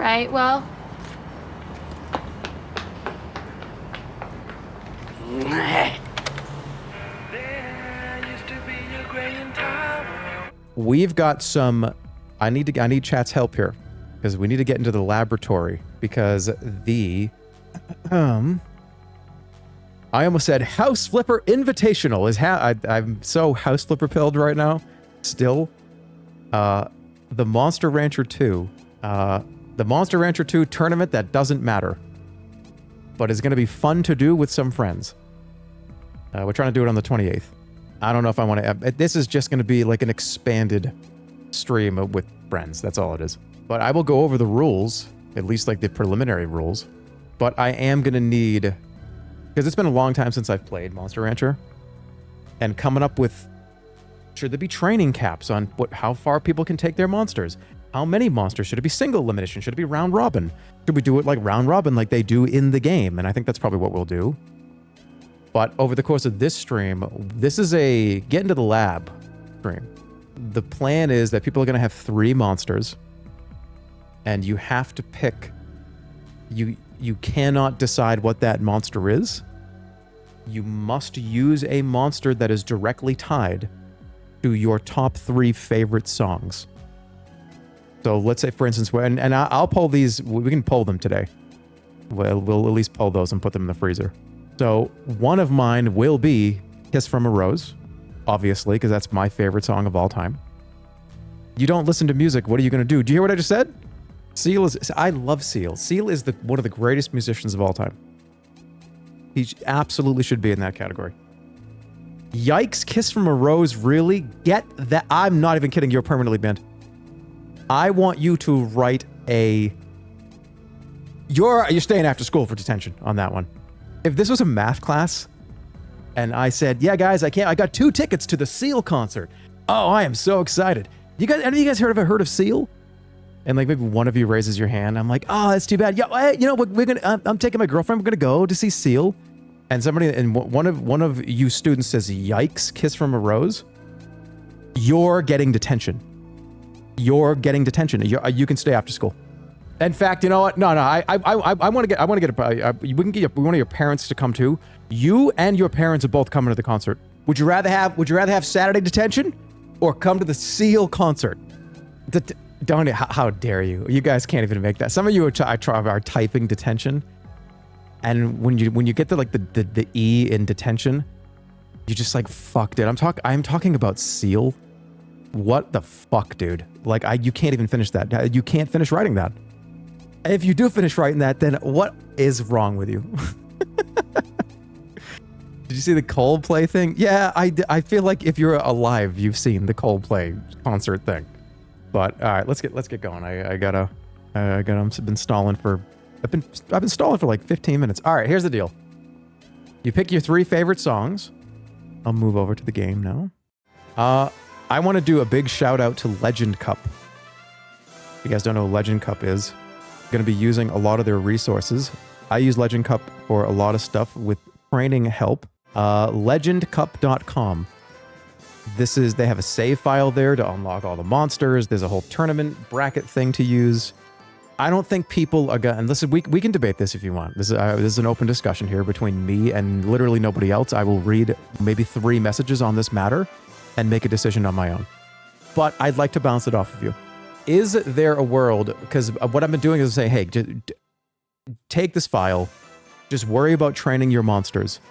right, well. We've got some. I need chat's help here because we need to get into the laboratory because the I almost said House Flipper Invitational is I'm so House Flipper pilled right now. Still, the Monster Rancher 2, the Monster Rancher 2 tournament that doesn't matter, but is going to be fun to do with some friends. We're trying to do it on the 28th. I don't know if I want to. This is just going to be like an expanded stream with friends. That's all it is. But I will go over the rules, at least like the preliminary rules. But I am going to need, because it's been a long time since I've played Monster Rancher, and coming up with, should there be training caps on how far people can take their monsters? How many monsters? Should it be single elimination? Should it be round robin? Should we do it like round robin like they do in the game? And I think that's probably what we'll do. But over the course of this stream, this is a get into the lab stream. The plan is that people are going to have 3 monsters, and you have to pick. You cannot decide what that monster is. You must use a monster that is directly tied to your top 3 favorite songs. So let's say, for instance, and I'll poll these. We can poll them today. We'll at least poll those and put them in the freezer. So one of mine will be Kiss from a Rose, obviously, because that's my favorite song of all time. You don't listen to music. What are you going to do? Do you hear what I just said? Seal is... I love Seal. Seal is one of the greatest musicians of all time. He absolutely should be in that category. Yikes, Kiss from a Rose, really? Get that? I'm not even kidding. You're permanently banned. I want you to write a... You're staying after school for detention on that one. If this was a math class and I said, yeah, guys, I got 2 tickets to the Seal concert. Oh, I am so excited. Any of you guys heard of Seal? And like maybe one of you raises your hand. I'm like, oh, that's too bad. Yeah, you know, we're gonna. I'm taking my girlfriend. We're gonna go to see Seal. And one of you students says, yikes, Kiss from a Rose. You're getting detention. You're getting detention. You can stay after school. In fact, you know what? No. I want to get. We can get one of your parents to come too. You and your parents are both coming to the concert. Would you rather have Saturday detention, or come to the Seal concert? Don't. How dare you? You guys can't even make that. Some of you are typing detention, and when you get to like the E in detention, you're just like, fuck, dude. I'm talking about Seal. What the fuck, dude? Like you can't even finish that. You can't finish writing that. If you do finish writing that, then what is wrong with you? Did you see the Coldplay thing? Yeah, I feel like if you're alive, you've seen the Coldplay concert thing. But all right, let's get going. I've been stalling for like 15 minutes. All right, here's the deal. You pick your 3 favorite songs. I'll move over to the game now. I want to do a big shout out to Legend Cup. If you guys don't know what Legend Cup is, going to be using a lot of their resources. I use Legend Cup for a lot of stuff with training help. Legendcup.com. They have a save file there to unlock all the monsters. There's a whole tournament bracket thing to use. I don't think people are going, and listen, we can debate this if you want. This is an open discussion here between me and literally nobody else. I will read maybe 3 messages on this matter and make a decision on my own. But I'd like to bounce it off of you. Is there a world, because what I've been doing is say, hey, just take this file, just worry about training your monsters.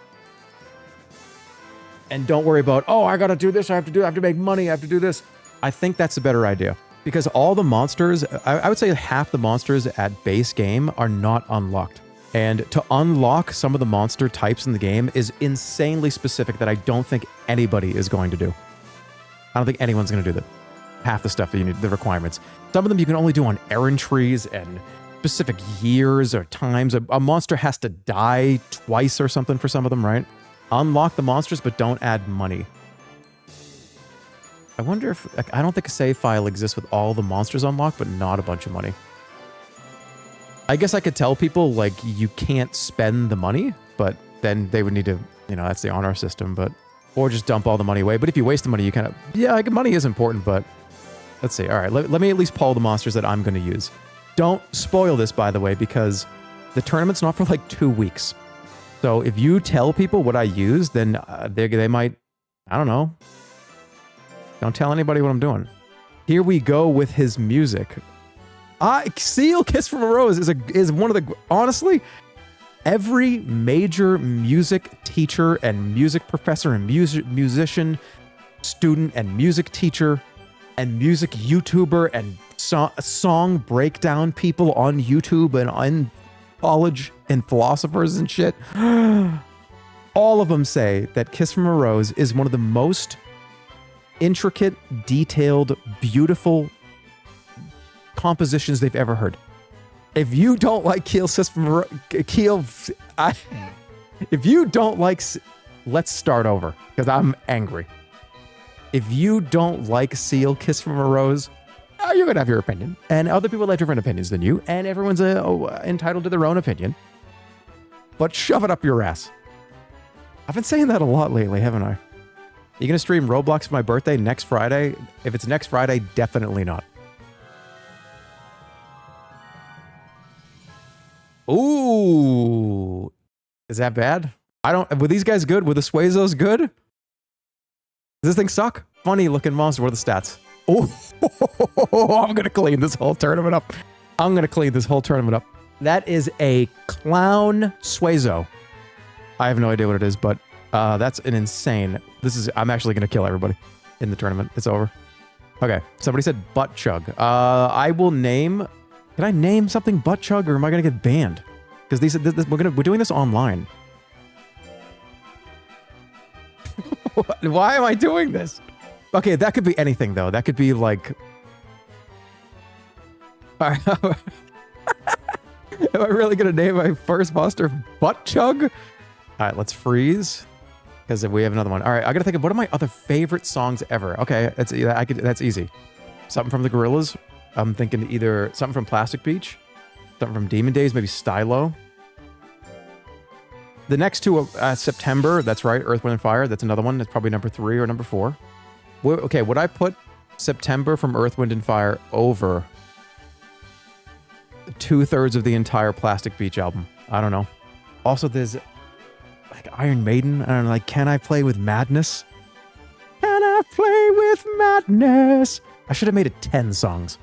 And don't worry about, oh, I gotta do this, I have to make money, I have to do this. I think that's a better idea. Because all the monsters, I would say half the monsters at base game are not unlocked. And to unlock some of the monster types in the game is insanely specific that I don't think anybody is going to do. I don't think anyone's going to do that. Half the stuff that you need, the requirements. Some of them you can only do on errand trees and specific years or times. A monster has to die twice or something for some of them, right? Unlock the monsters, but don't add money. I wonder if... I don't think a save file exists with all the monsters unlocked, but not a bunch of money. I guess I could tell people, like, you can't spend the money, but then they would need to... that's the honor system, but... Or just dump all the money away. But if you waste the money, you kind of... Yeah, like, money is important, but... Let's see. All right, let me at least poll the monsters that I'm going to use. Don't spoil this, by the way, because the tournament's not for like 2 weeks. So if you tell people what I use, then they might, I don't know. Don't tell anybody what I'm doing. Here we go with his music. Seal Kiss from a Rose is one of the, honestly, every major music teacher and music professor and musician, student and music teacher and music YouTuber and song breakdown people on YouTube and on college and philosophers and shit, all of them say that Kiss from a Rose is one of the most intricate, detailed, beautiful compositions they've ever heard. If you don't like if you don't like, let's start over, because I'm angry. If you don't like Seal Kiss from a Rose, you're going to have your opinion. And other people have different opinions than you, and everyone's entitled to their own opinion. But shove it up your ass. I've been saying that a lot lately, haven't I? You going to stream Roblox for my birthday next Friday? If it's next Friday, definitely not. Ooh. Is that bad? Were these guys good? Were the Suezos good? Does this thing suck? Funny looking monster. What are the stats? Oh, I'm going to clean this whole tournament up. That is a clown Suezo. I have no idea what it is, but that's an insane. I'm actually going to kill everybody in the tournament. It's over. Okay. Somebody said butt chug. I will name. Can I name something butt chug, or am I going to get banned? Because we're doing this online. Why am I doing this? Okay, that could be anything though. That could be like. Am I really gonna name my first monster butt chug? All right, let's freeze because we have another one. All right, I gotta think of what are my other favorite songs ever. Okay, that's easy. Something from the Gorillaz. I'm thinking either something from Plastic Beach, something from Demon Days, maybe Stylo. The next two, September, that's right, Earth, Wind, and Fire. That's another one. That's probably number 3 or number 4. Okay, would I put September from Earth, Wind, and Fire over 2/3 of the entire Plastic Beach album? I don't know. Also, there's like Iron Maiden. I don't know, like Can I Play With Madness? Can I Play With Madness? I should have made it 10 songs.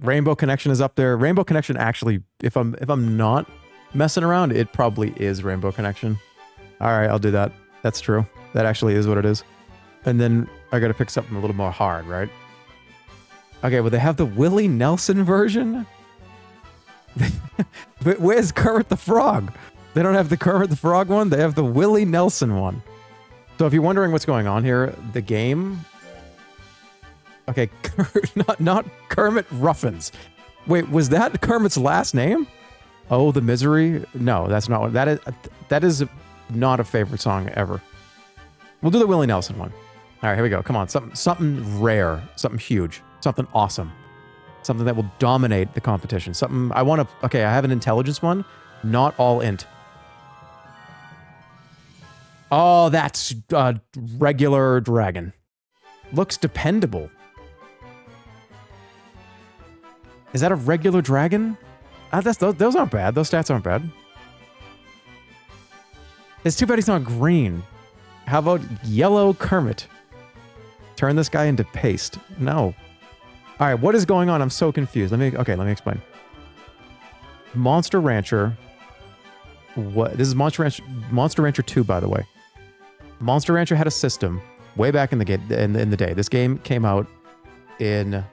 Rainbow Connection is up there. Rainbow Connection actually, if I'm not messing around, it probably is Rainbow Connection. All right, I'll do that. That's true. That actually is what it is. And then I got to pick something a little more hard, right? Okay, well, they have the Willie Nelson version. But where's Kermit the Frog? They don't have the Kermit the Frog one. They have the Willie Nelson one. So if you're wondering what's going on here, the game... Okay, not Kermit Ruffins. Wait, was that Kermit's last name? Oh, the Misery? No, that's not what that is not a favorite song ever. We'll do the Willie Nelson one. All right, here we go. Come on, something rare, something huge, something awesome, something that will dominate the competition. Something I want to. Okay, I have an intelligence one, not all int. Oh, that's a regular dragon. Looks dependable. Is that a regular dragon? Those aren't bad. Those stats aren't bad. It's too bad he's not green. How about yellow Kermit? Turn this guy into paste. No. All right, what is going on? I'm so confused. Let me explain. Monster Rancher. What? This is Monster Rancher 2, by the way. Monster Rancher had a system way back in the day. This game came out in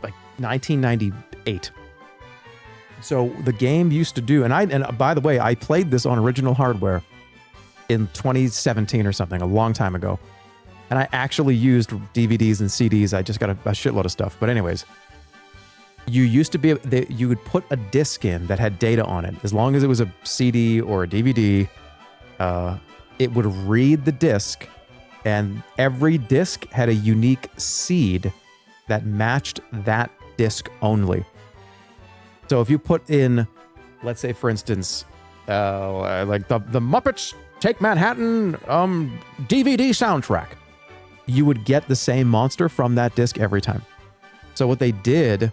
like 1998. So the game used to do, and by the way, I played this on original hardware in 2017 or something, a long time ago. And I actually used DVDs and CDs. I just got a shitload of stuff. But anyways, you used to be, you would put a disc in that had data on it. As long as it was a CD or a DVD, it would read the disc, and every disc had a unique seed that matched that disc only. So if you put in, let's say for instance, like the Muppets Take Manhattan DVD soundtrack, you would get the same monster from that disc every time. So what they did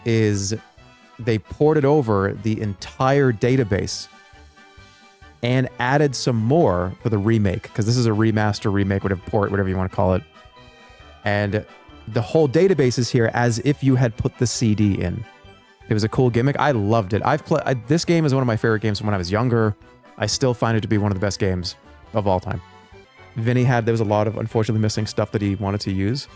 is they ported over the entire database and added some more for the remake, because this is a remaster, remake, whatever, port, whatever you want to call it. And the whole database is here as if you had put the CD in. It was a cool gimmick. I loved it. This game is one of my favorite games from when I was younger. I still find it to be one of the best games of all time. Vinny there was a lot of unfortunately missing stuff that he wanted to use.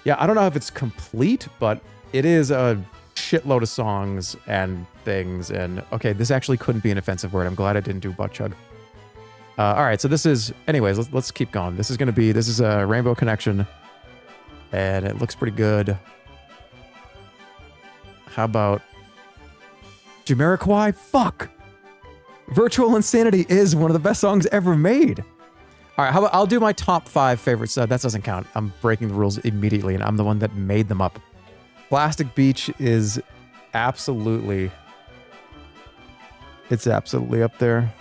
Yeah, I don't know if it's complete, but it is a shitload of songs and things. And okay, this actually couldn't be an offensive word. I'm glad I didn't do butt chug. All right, so this is, anyways, let's keep going. This is a Rainbow Connection, and it looks pretty good. How about Jamiroquai? Fuck! Virtual Insanity is one of the best songs ever made. All right, how about I'll do my top 5 favorites. That doesn't count. I'm breaking the rules immediately, and I'm the one that made them up. Plastic Beach is absolutely... It's absolutely up there.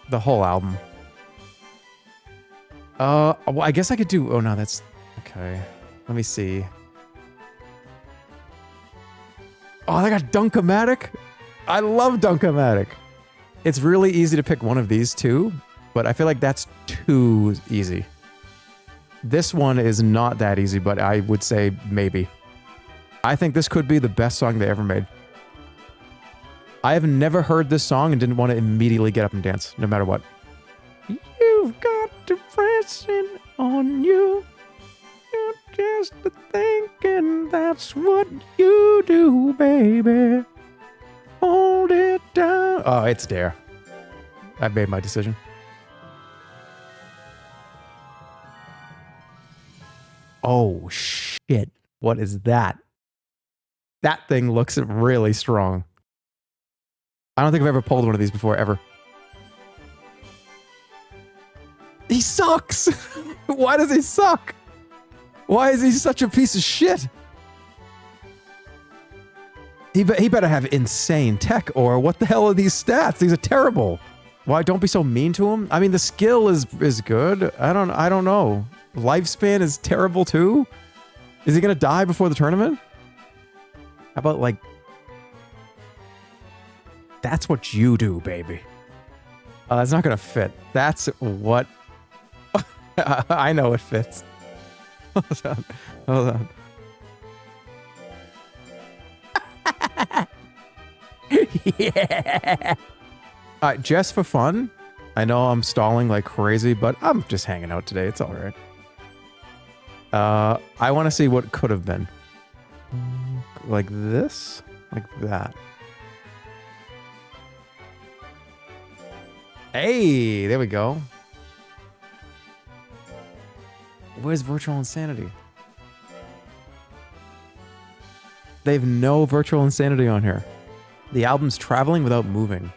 The whole album. Well, I guess I could do... Oh, no, that's... Okay. Let me see. Oh, they got Dunk-O-Matic? I love Dunk-O-Matic. It's really easy to pick one of these two, but I feel like that's too easy. This one is not that easy, but I would say maybe. I think this could be the best song they ever made. I have never heard this song and didn't want to immediately get up and dance, no matter what. You've got depression on you. You're just thinking that's what you do, baby. Hold it down. Oh, it's there. I made my decision. Oh, shit. What is that? That thing looks really strong. I don't think I've ever pulled one of these before, ever. He sucks! Why does he suck? Why is he such a piece of shit? He better have insane tech, or what the hell are these stats? These are terrible. Why, don't be so mean to him? I mean, the skill is good. I don't know. Lifespan is terrible too? Is he gonna die before the tournament? How about, like... That's what you do, baby. That's not gonna fit. That's what... I know it fits. Hold on. Hold on. Yeah! Alright, just for fun. I know I'm stalling like crazy, but I'm just hanging out today. It's alright. I want to see what could have been. Like this? Like that. Hey, there we go. Where's Virtual Insanity? They have no Virtual Insanity on here. The album's Traveling Without Moving.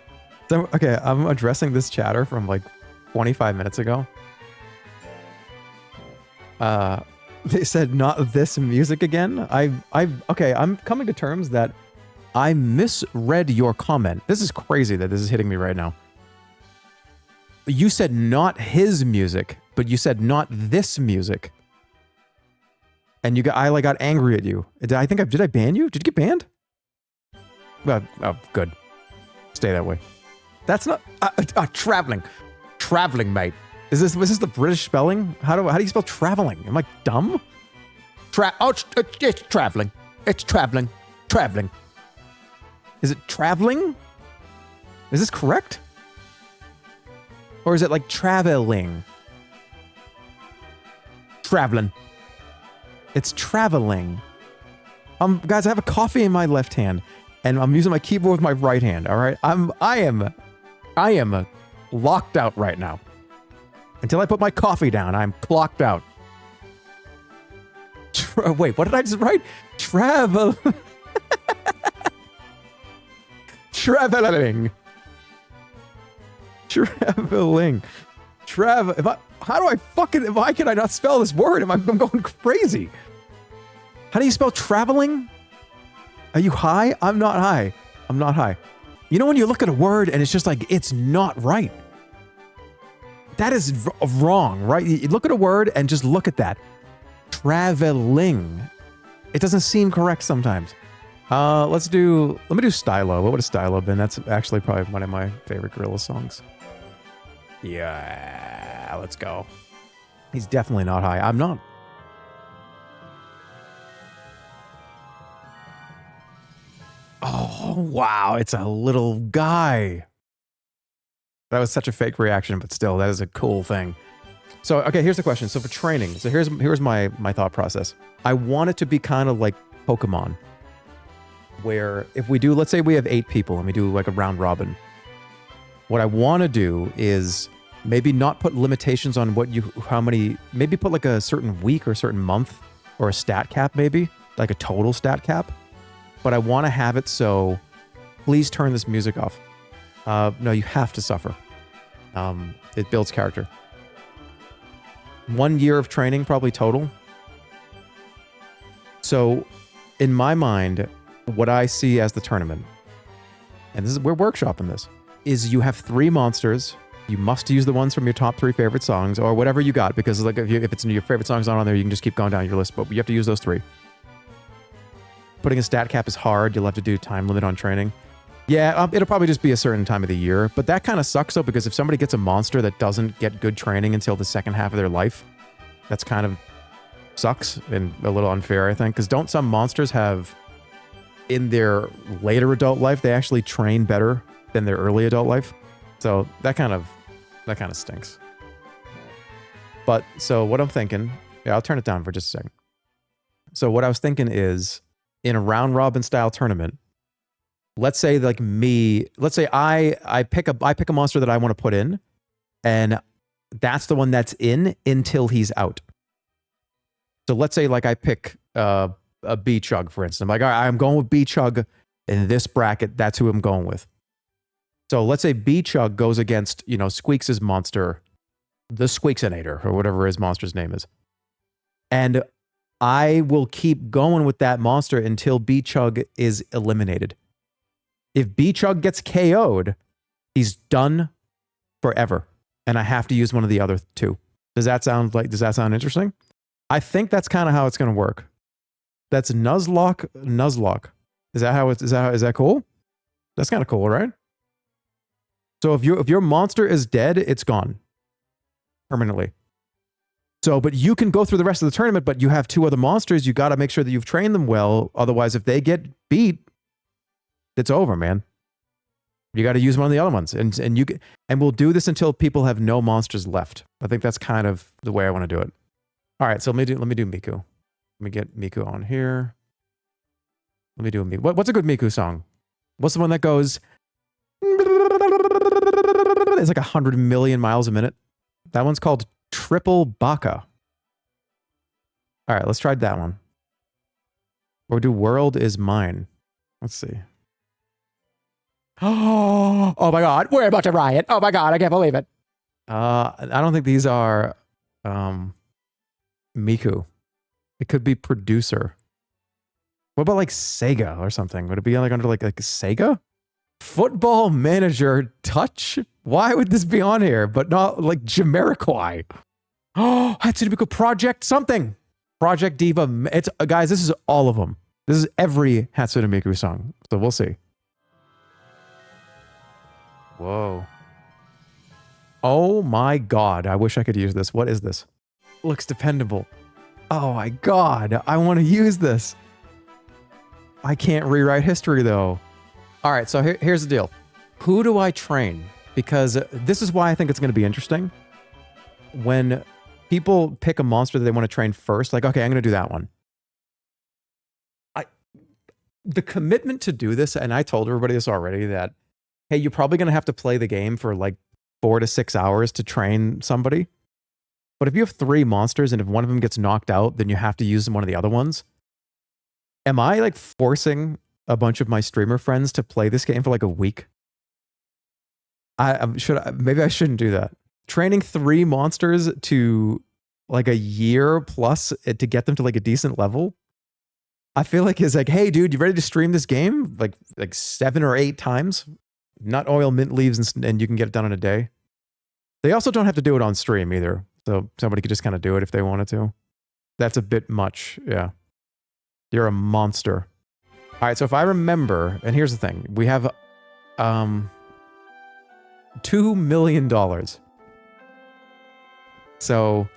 So, okay, I'm addressing this chatter from like 25 minutes ago. They said not this music again. Okay, I'm coming to terms that I misread your comment. This is crazy that this is hitting me right now. You said not his music, but you said not this music. And I got angry at you. Did I ban you? Did you get banned? Well, oh, good. Stay that way. That's not traveling. Traveling, mate. Was this the British spelling? How do you spell traveling? Am I dumb? It's traveling. It's traveling. Traveling. Is it traveling? Is this correct? Or is it like traveling? Traveling. It's traveling. Guys, I have a coffee in my left hand, and I'm using my keyboard with my right hand. All right, I am locked out right now. Until I put my coffee down, I'm clocked out. Wait, what did I just write? Traveling. Traveling. Why can I not spell this word? I'm going crazy. How do you spell traveling? Are you high? I'm not high. I'm not high. You know when you look at a word and it's just like, it's not right. That is wrong, right? You look at a word and just look at that. Traveling. It doesn't seem correct sometimes. Let me do Stylo. What would a Stylo been? That's actually probably one of my favorite Gorillaz songs. Yeah, let's go. He's definitely not high. I'm not. Oh, wow. It's a little guy. That was such a fake reaction, but still, that is a cool thing. So, okay, here's the question. So for training, so here's my thought process. I want it to be kind of like Pokemon, where if we do, let's say we have 8 people and we do like a round robin. What I want to do is maybe not put limitations on maybe put like a certain week or a certain month or a stat cap, maybe like a total stat cap. But I want to have it so, please turn this music off. No, you have to suffer. It builds character. 1 year of training, probably total. So, in my mind, what I see as the tournament, and we're workshopping this, is you have 3 monsters. You must use the ones from your top 3 favorite songs, or whatever you got, because like if it's your favorite song's not on there, you can just keep going down your list, but you have to use those 3. Putting a stat cap is hard. You'll have to do time limit on training. Yeah, it'll probably just be a certain time of the year, but that kind of sucks though, because if somebody gets a monster that doesn't get good training until the second half of their life, that's kind of sucks and a little unfair, I think, because don't some monsters have, in their later adult life, they actually train better than their early adult life? So that kind of stinks. But so what I'm thinking, yeah, I'll turn it down for just a second. So what I was thinking is, in a round robin style tournament, let's say like I pick a monster that I want to put in, and that's the one that's in until he's out. So let's say like I pick a B-Chug, for instance. I'm like, all right, I'm going with B-Chug in this bracket. That's who I'm going with. So let's say B-Chug goes against, Squeaks' monster, the Squeaksinator, or whatever his monster's name is. And I will keep going with that monster until B-Chug is eliminated. If B-Chug gets KO'd, he's done forever. And I have to use one of the other 2. Does that sound interesting? I think that's kind of how it's going to work. That's Nuzlocke. Is that cool? That's kind of cool, right? So if your monster is dead, it's gone permanently. So, but you can go through the rest of the tournament, but you have 2 other monsters. You got to make sure that you've trained them well. Otherwise, if they get beat, it's over, man. You got to use one of the other ones, and we'll do this until people have no monsters left. I think that's kind of the way I want to do it. All right, so let me do Miku. Let me get Miku on here. Let me do a Miku. What's a good Miku song? What's the one that goes? It's like 100 million miles a minute. That one's called Triple Baka. All right, let's try that one. Or do World Is Mine. Let's see. Oh my God, we're about to riot. Oh my God, I can't believe it. I don't think these are Miku. It could be producer. What about like Sega or something? Would it be like under like Sega? Football Manager Touch? Why would this be on here? But not like Jamiroquai. Oh, Hatsune Miku Project something. Project Diva. It's guys, this is all of them. This is every Hatsune Miku song. So we'll see. Whoa. Oh my God. I wish I could use this. What is this? Looks dependable. Oh my God. I want to use this. I can't rewrite history though. All right. So here's the deal. Who do I train? Because this is why I think it's going to be interesting. When people pick a monster that they want to train first, like, okay, I'm going to do that one. The commitment to do this, and I told everybody this already, that, hey, you're probably going to have to play the game for like 4 to 6 hours to train somebody. But if you have 3 monsters and if one of them gets knocked out, then you have to use one of the other ones. Am I like forcing a bunch of my streamer friends to play this game for like a week? Maybe I shouldn't do that. Training 3 monsters to like a year plus to get them to like a decent level, I feel like it's like, hey, dude, you ready to stream this game like 7 or 8 times? Nut oil, mint leaves, and you can get it done in a day. They also don't have to do it on stream either. So somebody could just kind of do it if they wanted to. That's a bit much. Yeah. You're a monster. All right, so if I remember, and here's the thing, we have $2 million. So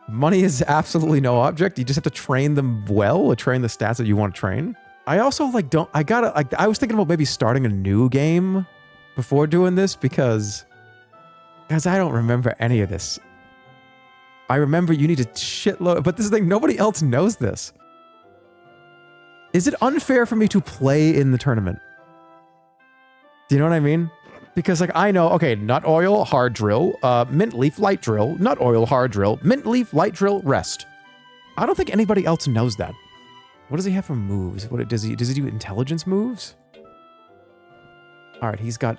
money is absolutely no object. You just have to train them well, or train the stats that you want to train. I also I was thinking about maybe starting a new game before doing this because I don't remember any of this. I remember you need a shitload, but this is the thing, nobody else knows this. Is it unfair for me to play in the tournament? Do you know what I mean? Because like I know, okay, nut oil, hard drill, mint leaf, light drill, nut oil, hard drill, mint leaf, light drill, rest. I don't think anybody else knows that. What does he have for moves? What does he do intelligence moves? All right, he's got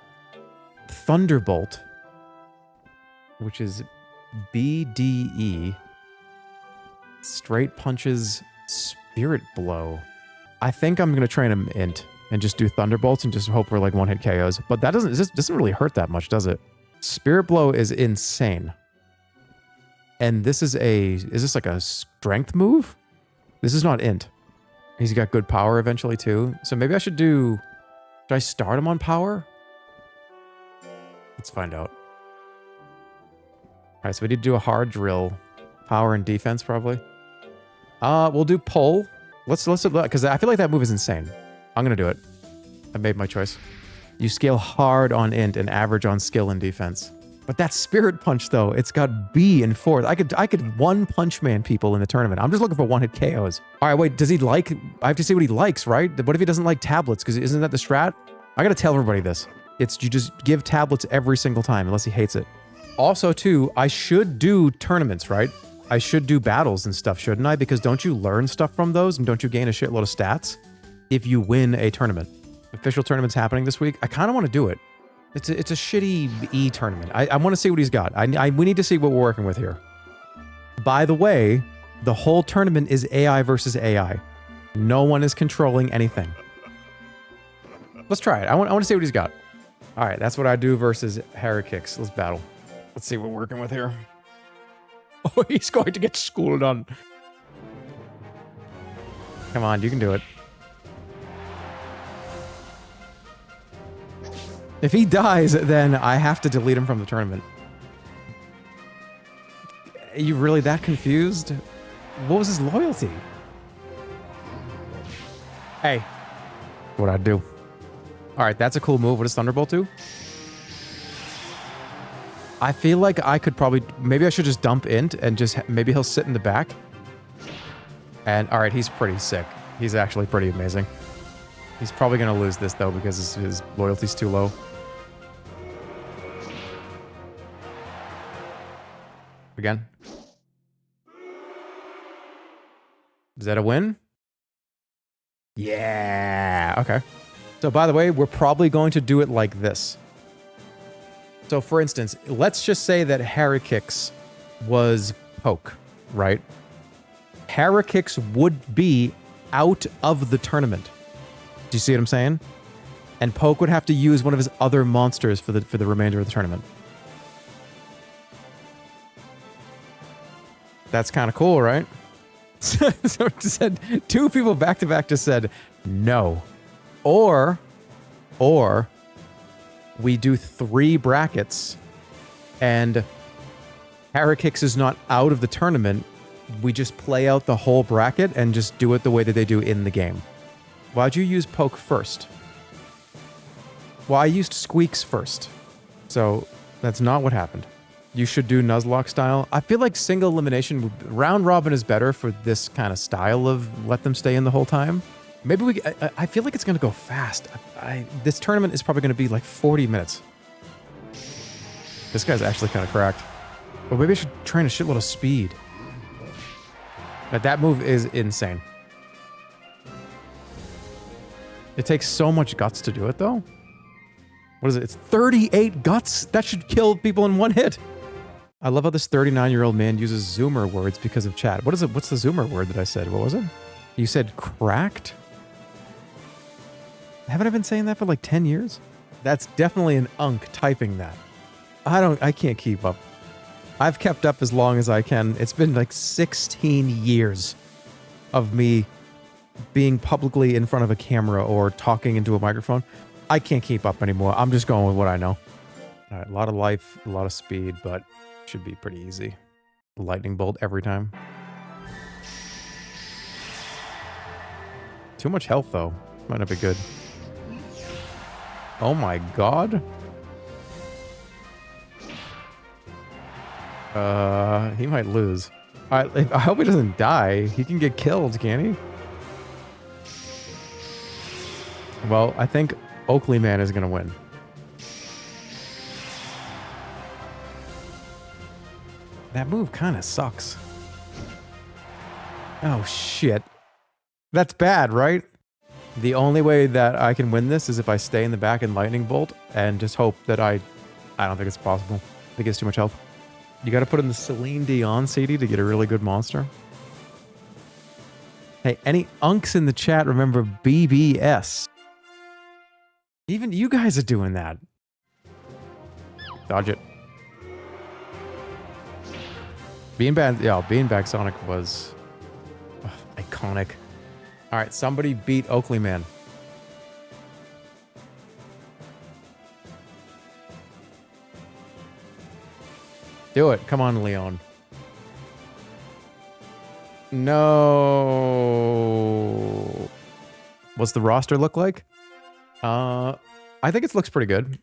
Thunderbolt, which is BDE. Straight punches, Spirit Blow. I think I'm gonna train him int and just do Thunderbolts and just hope for like one-hit KOs. But that doesn't really hurt that much, does it? Spirit Blow is insane. And this is this like a strength move? This is not int. He's got good power eventually too. So maybe should I start him on power? Let's find out. All right, so we need to do a hard drill. Power and defense probably. We'll do pull. Let's because I feel like that move is insane. I'm gonna do it. I made my choice. You scale hard on int and average on skill and defense. But that Spirit Punch though, it's got B in fourth. I could one punch man people in the tournament. I'm just looking for one-hit KOs. All right, wait, does he like? I have to see what he likes, right? What if he doesn't like tablets? Because isn't that the strat? I gotta tell everybody this. It's you just give tablets every single time unless he hates it. Also too, I should do tournaments, right? I should do battles and stuff, shouldn't I? Because don't you learn stuff from those and don't you gain a shitload of stats if you win a tournament? Official tournament's happening this week. I kind of want to do it. It's a shitty E tournament. I want to see what he's got. We need to see what we're working with here. By the way, the whole tournament is AI versus AI. No one is controlling anything. Let's try it. I want to see what he's got. All right, that's what I do versus Heracix. Let's battle. Let's see what we're working with here. Oh, he's going to get schooled on. Come on, you can do it. If he dies, then I have to delete him from the tournament. Are you really that confused? What was his loyalty? Hey. What I'd do. Alright, that's a cool move. What does Thunderbolt do? I feel like I could probably... Maybe I should just dump int and just... Maybe he'll sit in the back. And alright, he's pretty sick. He's actually pretty amazing. He's probably going to lose this, though, because his loyalty's too low. Again. Is that a win? Yeah. Okay. So, by the way, we're probably going to do it like this. So, for instance, let's just say that Heracix was Poke, right? Heracix would be out of the tournament. Do you see what I'm saying? And Poke would have to use one of his other monsters for the remainder of the tournament. That's kind of cool, right? So it said two people back to back just said no. Or we do 3 brackets and Heracix is not out of the tournament. We just play out the whole bracket and just do it the way that they do in the game. Why'd you use Poke first? Well, I used Squeaks first. So that's not what happened. You should do Nuzlocke style. I feel like single elimination, round robin is better for this kind of style of let them stay in the whole time. Maybe I feel like it's going to go fast. This tournament is probably going to be like 40 minutes. This guy's actually kind of cracked. Or maybe I should train a shitload of speed. But that move is insane. It takes so much guts to do it, though. What is it? It's 38 guts? That should kill people in one hit. I love how this 39-year-old man uses Zoomer words because of chat. What is it? What's the Zoomer word that I said? What was it? You said cracked? Haven't I been saying that for like 10 years? That's definitely an unk typing that. I can't keep up. I've kept up as long as I can. It's been like 16 years of me being publicly in front of a camera or talking into a microphone, I can't keep up anymore. I'm just going with what I know. All right, a lot of life, a lot of speed, but should be pretty easy. Lightning bolt every time. Too much health, though. Might not be good. Oh my god. He might lose. I hope he doesn't die. He can get killed, can he? Well, I think Oakley Man is gonna win. That move kind of sucks. Oh shit. That's bad, right? The only way that I can win this is if I stay in the back and lightning bolt and just hope that I don't think it's possible. I think it's too much health. You gotta put in the Celine Dion CD to get a really good monster. Hey, any unks in the chat remember BBS? Even you guys are doing that. Dodge it. Beanbag Sonic was iconic. All right, somebody beat Oakley Man. Do it. Come on, Leon. No. What's the roster look like? I think it looks pretty good.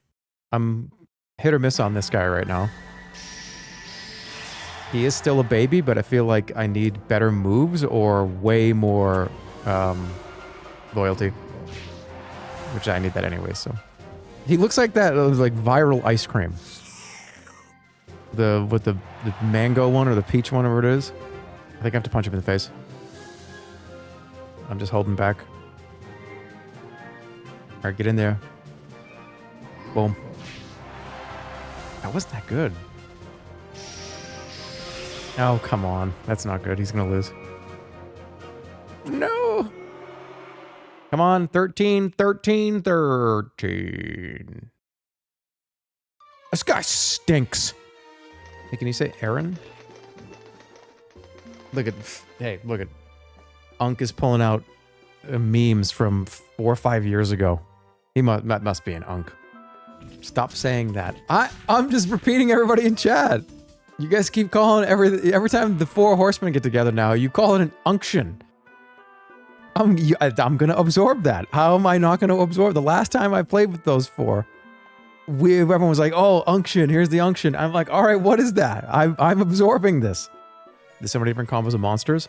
I'm hit or miss on this guy right now. He is still a baby, but I feel like I need better moves or way more loyalty. Which I need that anyway, so. He looks like that like viral ice cream. With the mango one or the peach one, whatever it is. I think I have to punch him in the face. I'm just holding back. All right, get in there. Boom. That wasn't that good. Oh, come on. That's not good. He's gonna lose. No! Come on, 13, 13, 13. This guy stinks. Hey, can you say Aaron? Look at, hey, look at. Unk is pulling out memes from 4 or 5 years ago. That must be an Unk. Stop saying that. I'm just repeating everybody in chat. You guys keep calling every time the 4 horsemen get together now, you call it an unction. I'm gonna absorb that. How am I not gonna absorb? The last time I played with those 4, everyone was like, oh, unction, here's the unction. I'm like, all right, what is that? I'm absorbing this. There's so many different combos of monsters.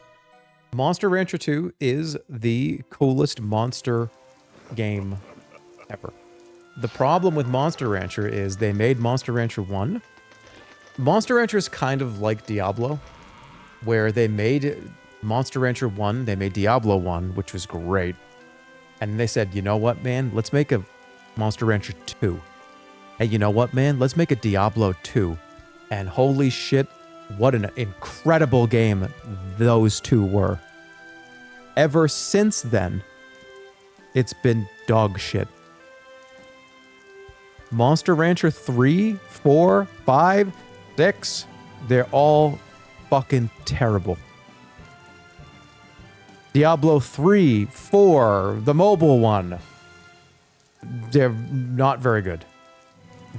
Monster Rancher 2 is the coolest monster game ever. The problem with Monster Rancher is they made Monster Rancher 1. Monster Rancher is kind of like Diablo, where they made Monster Rancher 1, they made Diablo 1, which was great. And they said, you know what, man? Let's make a Monster Rancher 2. Hey, you know what, man? Let's make a Diablo 2. And holy shit, what an incredible game those 2 were. Ever since then, it's been dog shit. Monster Rancher 3, 4, 5, 6, they're all fucking terrible. Diablo 3, 4, the mobile one, they're not very good.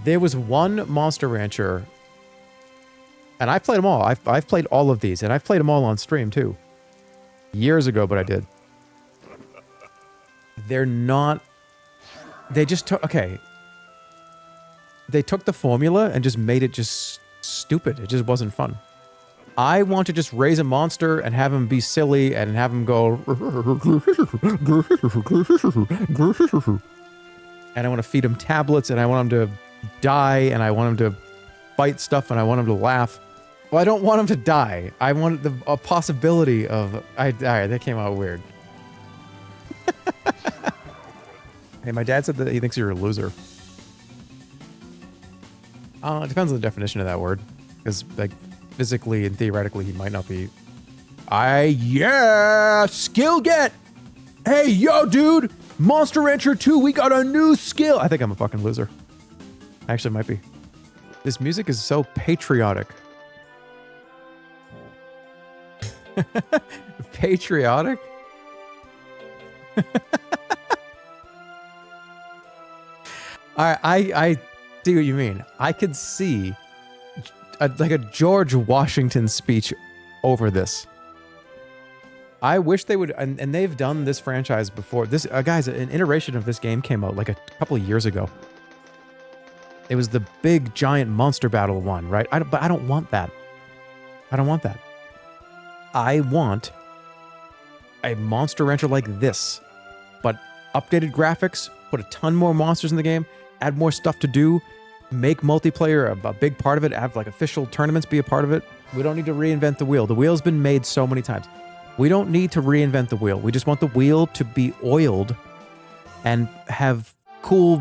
There was one Monster Rancher, and I've played them all. I've played all of these, and I've played them all on stream too. Years ago, but I did. They're not... They just took... Okay. They took the formula and just made it just stupid. It just wasn't fun. I want to just raise a monster and have him be silly and have him go... And I want to feed him tablets and I want him to die and I want him to bite stuff and I want him to laugh. Well, I don't want him to die. I want a possibility of... Alright, that came out weird. Hey, my dad said that he thinks you're a loser. It depends on the definition of that word. Because, like, physically and theoretically, he might not be... Yeah! Skill get! Hey, yo, dude! Monster Rancher 2, we got a new skill! I think I'm a fucking loser. Actually, might be. This music is so patriotic. Patriotic? I see what you mean. I could see like a George Washington speech over this. I wish they would, and they've done this franchise before. This, guys, an iteration of this game came out like a couple of years ago. It was the big giant monster battle one, right? But I don't want that. I don't want that. I want a Monster Rancher like this, but updated graphics, put a ton more monsters in the game, add more stuff to do, make multiplayer a big part of it, have like official tournaments be a part of it. We don't need to reinvent the wheel. The wheel's been made so many times. We don't need to reinvent the wheel. We just want the wheel to be oiled and have cool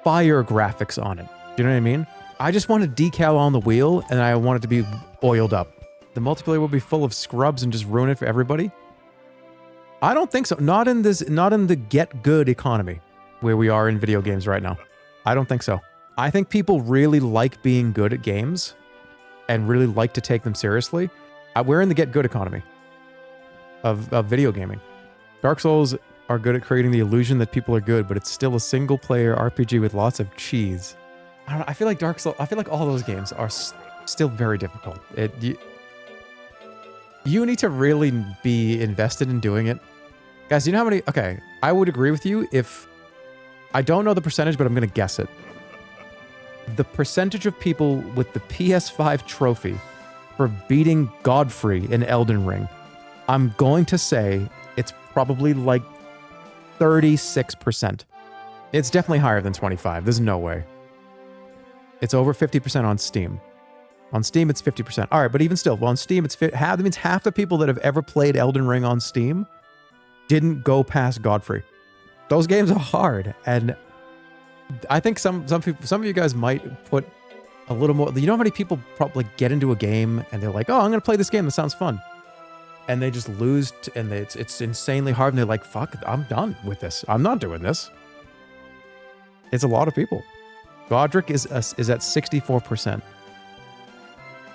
fire graphics on it. Do you know what I mean? I just want a decal on the wheel and I want it to be oiled up. The multiplayer will be full of scrubs and just ruin it for everybody. I don't think so. Not in the get good economy where we are in video games right now. I don't think so. I think people really like being good at games and really like to take them seriously. We're in the get good economy of video gaming. Dark Souls are good at creating the illusion that people are good, but it's still a single player RPG with lots of cheese. I don't know. I feel like Dark Souls, I feel like all those games are still very difficult. You need to really be invested in doing it. Guys, do you know how many... Okay, I would agree with you if... I don't know the percentage, but I'm going to guess it. The percentage of people with the PS5 trophy for beating Godfrey in Elden Ring, I'm going to say it's probably like 36%. It's definitely higher than 25. There's no way. It's over 50% on Steam. On Steam, it's 50%. All right, but even still, well, on Steam, that means half the people that have ever played Elden Ring on Steam didn't go past Godfrey. Those games are hard, and I think some of you guys might put a little more. You know how many people probably get into a game and they're like, "Oh, I'm gonna play this game. That sounds fun," and they just lose, and it's insanely hard, and they're like, "Fuck, I'm done with this. I'm not doing this." It's a lot of people. Godric is at 64%.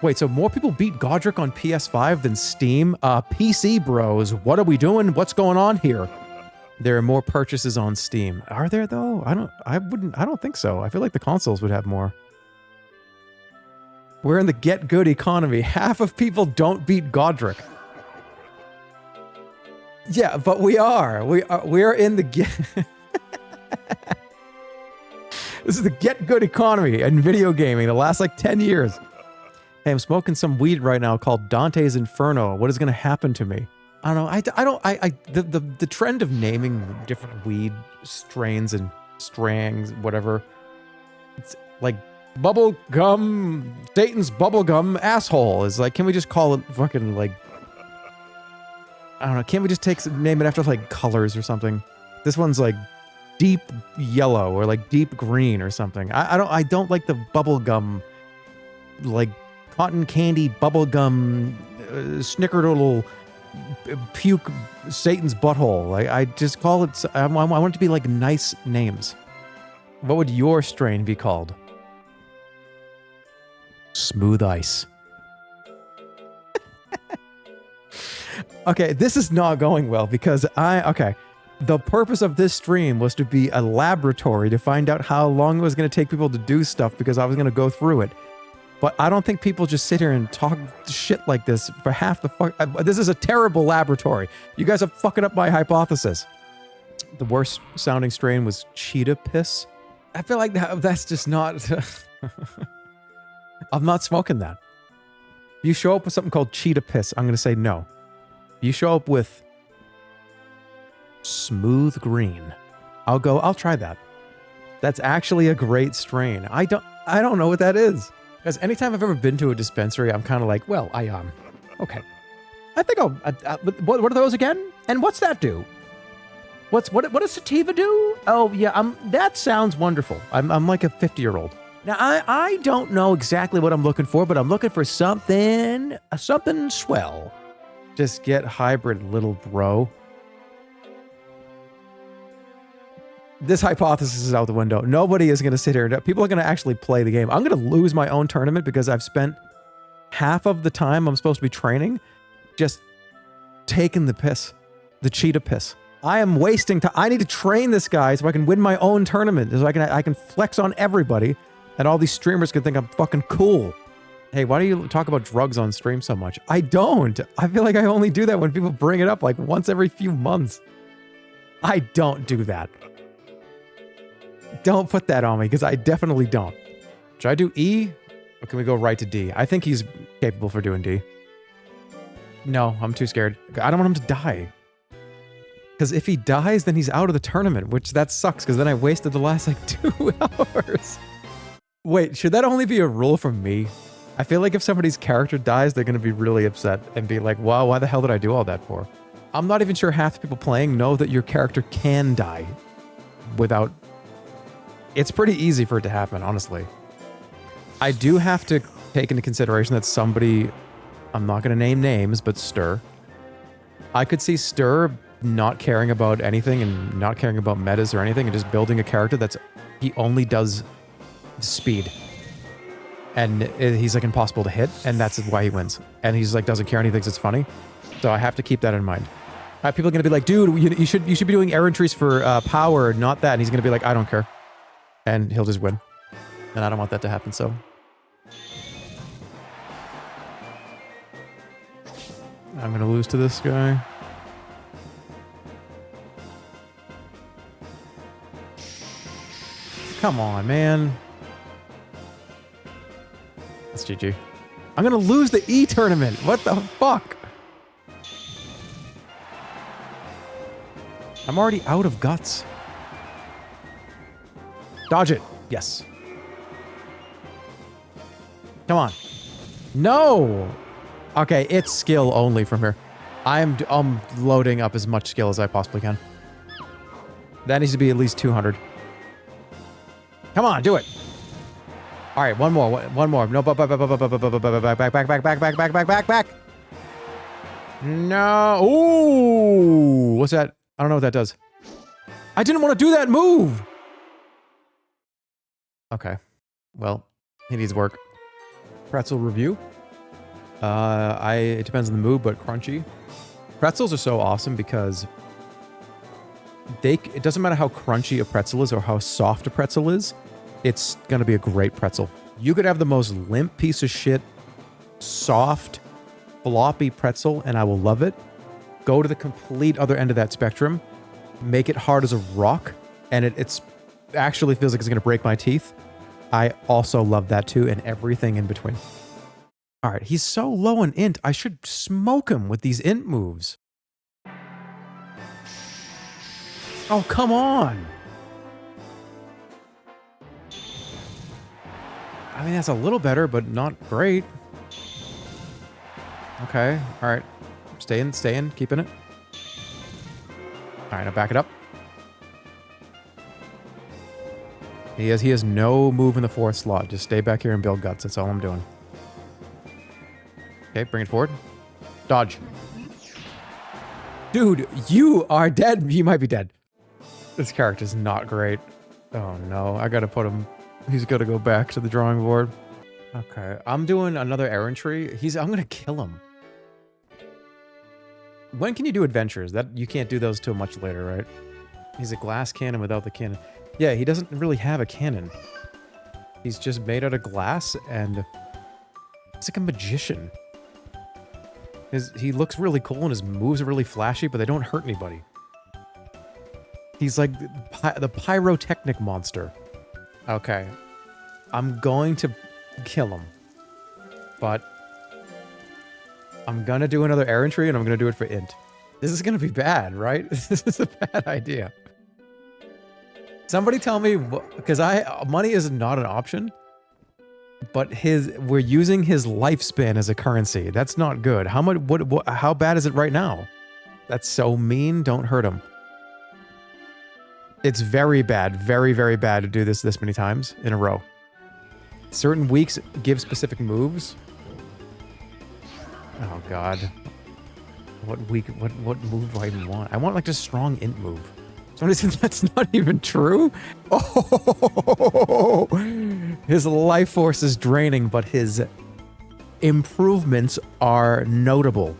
Wait, so more people beat Godric on PS5 than Steam? PC bros, what are we doing? What's going on here? There are more purchases on Steam. Are there though? I don't think so. I feel like the consoles would have more. We're in the get good economy. Half of people don't beat Godric. Yeah, but we are. We're in the get This is the get good economy in video gaming the last like 10 years. Hey, I'm smoking some weed right now called Dante's Inferno. What is going to happen to me? I don't know. The trend of naming different weed strains and strangs, whatever. It's like bubble gum, Satan's bubble gum asshole is like, can we just call it fucking like, I don't know. Can't we just name it after like colors or something? This one's like deep yellow or like deep green or something. I don't like the bubble gum, like cotton candy bubble gum, snickerdoodle, puke Satan's butthole. I just call it. I want it to be like nice names. What would your strain be called? Smooth ice. Okay, this is not going well because the purpose of this stream was to be a laboratory to find out how long it was going to take people to do stuff because I was going to go through it. But I don't think people just sit here and talk shit like this for half the fuck. This is a terrible laboratory. You guys are fucking up my hypothesis. The worst sounding strain was cheetah piss. I feel like that's just not... I'm not smoking that. If you show up with something called cheetah piss, I'm going to say no. If you show up with smooth green, I'll try that. That's actually a great strain. I don't know what that is. Because anytime I've ever been to a dispensary, I'm kind of like, well, okay. I think what are those again? And what's that do? What does sativa do? Oh yeah, that sounds wonderful. I'm like a 50-year-old. Now I don't know exactly what I'm looking for, but I'm looking for something swell. Just get hybrid, little bro. This hypothesis is out the window. Nobody is going to sit here. People are going to actually play the game. I'm going to lose my own tournament because I've spent half of the time I'm supposed to be training just taking the piss, the cheetah piss. I am wasting time. I need to train this guy so I can win my own tournament. So I can flex on everybody, and all these streamers can think I'm fucking cool. Hey, why do you talk about drugs on stream so much? I don't. I feel like I only do that when people bring it up like once every few months. I don't do that. Don't put that on me, because I definitely don't. Should I do E? Or can we go right to D? I think he's capable for doing D. No, I'm too scared. I don't want him to die. Because if he dies, then he's out of the tournament, which that sucks, because then I wasted the last, like, 2 hours. Wait, should that only be a rule from me? I feel like if somebody's character dies, they're going to be really upset and be like, wow, why the hell did I do all that for? I'm not even sure half the people playing know that your character can die without... It's pretty easy for it to happen, honestly. I do have to take into consideration that somebody... I'm not going to name names, but Stir. I could see Stir not caring about anything and not caring about metas or anything and just building a character that's... He only does speed. And he's like impossible to hit, and that's why he wins. And he's like doesn't care and he thinks it's funny. So I have to keep that in mind. People are going to be like, dude, you should be doing errantries for power, not that. And he's going to be like, I don't care. And he'll just win. And I don't want that to happen, so... I'm going to lose to this guy. Come on, man. That's GG. I'm going to lose the E tournament. What the fuck? I'm already out of guts. Dodge it. Yes. Come on. No! Okay, it's skill only from here. I'm loading up as much skill as I possibly can. That needs to be at least 200. Come on, do it. All right, one more. No, back. No. Ooh, what's that? I don't know what that does. I didn't want to do that move. Okay. Well, he needs work. Pretzel review. It depends on the mood, but crunchy. Pretzels are so awesome because it doesn't matter how crunchy a pretzel is or how soft a pretzel is, it's gonna be a great pretzel. You could have the most limp piece of shit, soft, floppy pretzel, and I will love it. Go to the complete other end of that spectrum, make it hard as a rock, and it's actually feels like it's gonna break my teeth. I also love that too, and everything in between. All right, he's so low on int, I should smoke him with these int moves. Oh, come on. I mean, that's a little better, but not great. Okay, all right. Stay in, keeping it. All right, now back it up. He has no move in the 4th slot. Just stay back here and build guts. That's all I'm doing. Okay, bring it forward. Dodge. Dude, you are dead. You might be dead. This character's not great. Oh no, I gotta put him... He's gotta go back to the drawing board. Okay, I'm doing another errantry. I'm gonna kill him. When can you do adventures? You can't do those till much later, right? He's a glass cannon without the cannon. Yeah, he doesn't really have a cannon. He's just made out of glass and... He's like a magician. He looks really cool and his moves are really flashy, but they don't hurt anybody. He's like the pyrotechnic monster. Okay. I'm going to kill him. But I'm going to do another errantry and I'm going to do it for int. This is going to be bad, right? This is a bad idea. Somebody tell me, because money is not an option. But we're using his lifespan as a currency. That's not good. How much? How bad is it right now? That's so mean. Don't hurt him. It's very bad, very, very bad to do this many times in a row. Certain weeks give specific moves. Oh God. What move do I even want? I want like just strong int move. Somebody said that's not even true? Oh, his life force is draining, but his improvements are notable.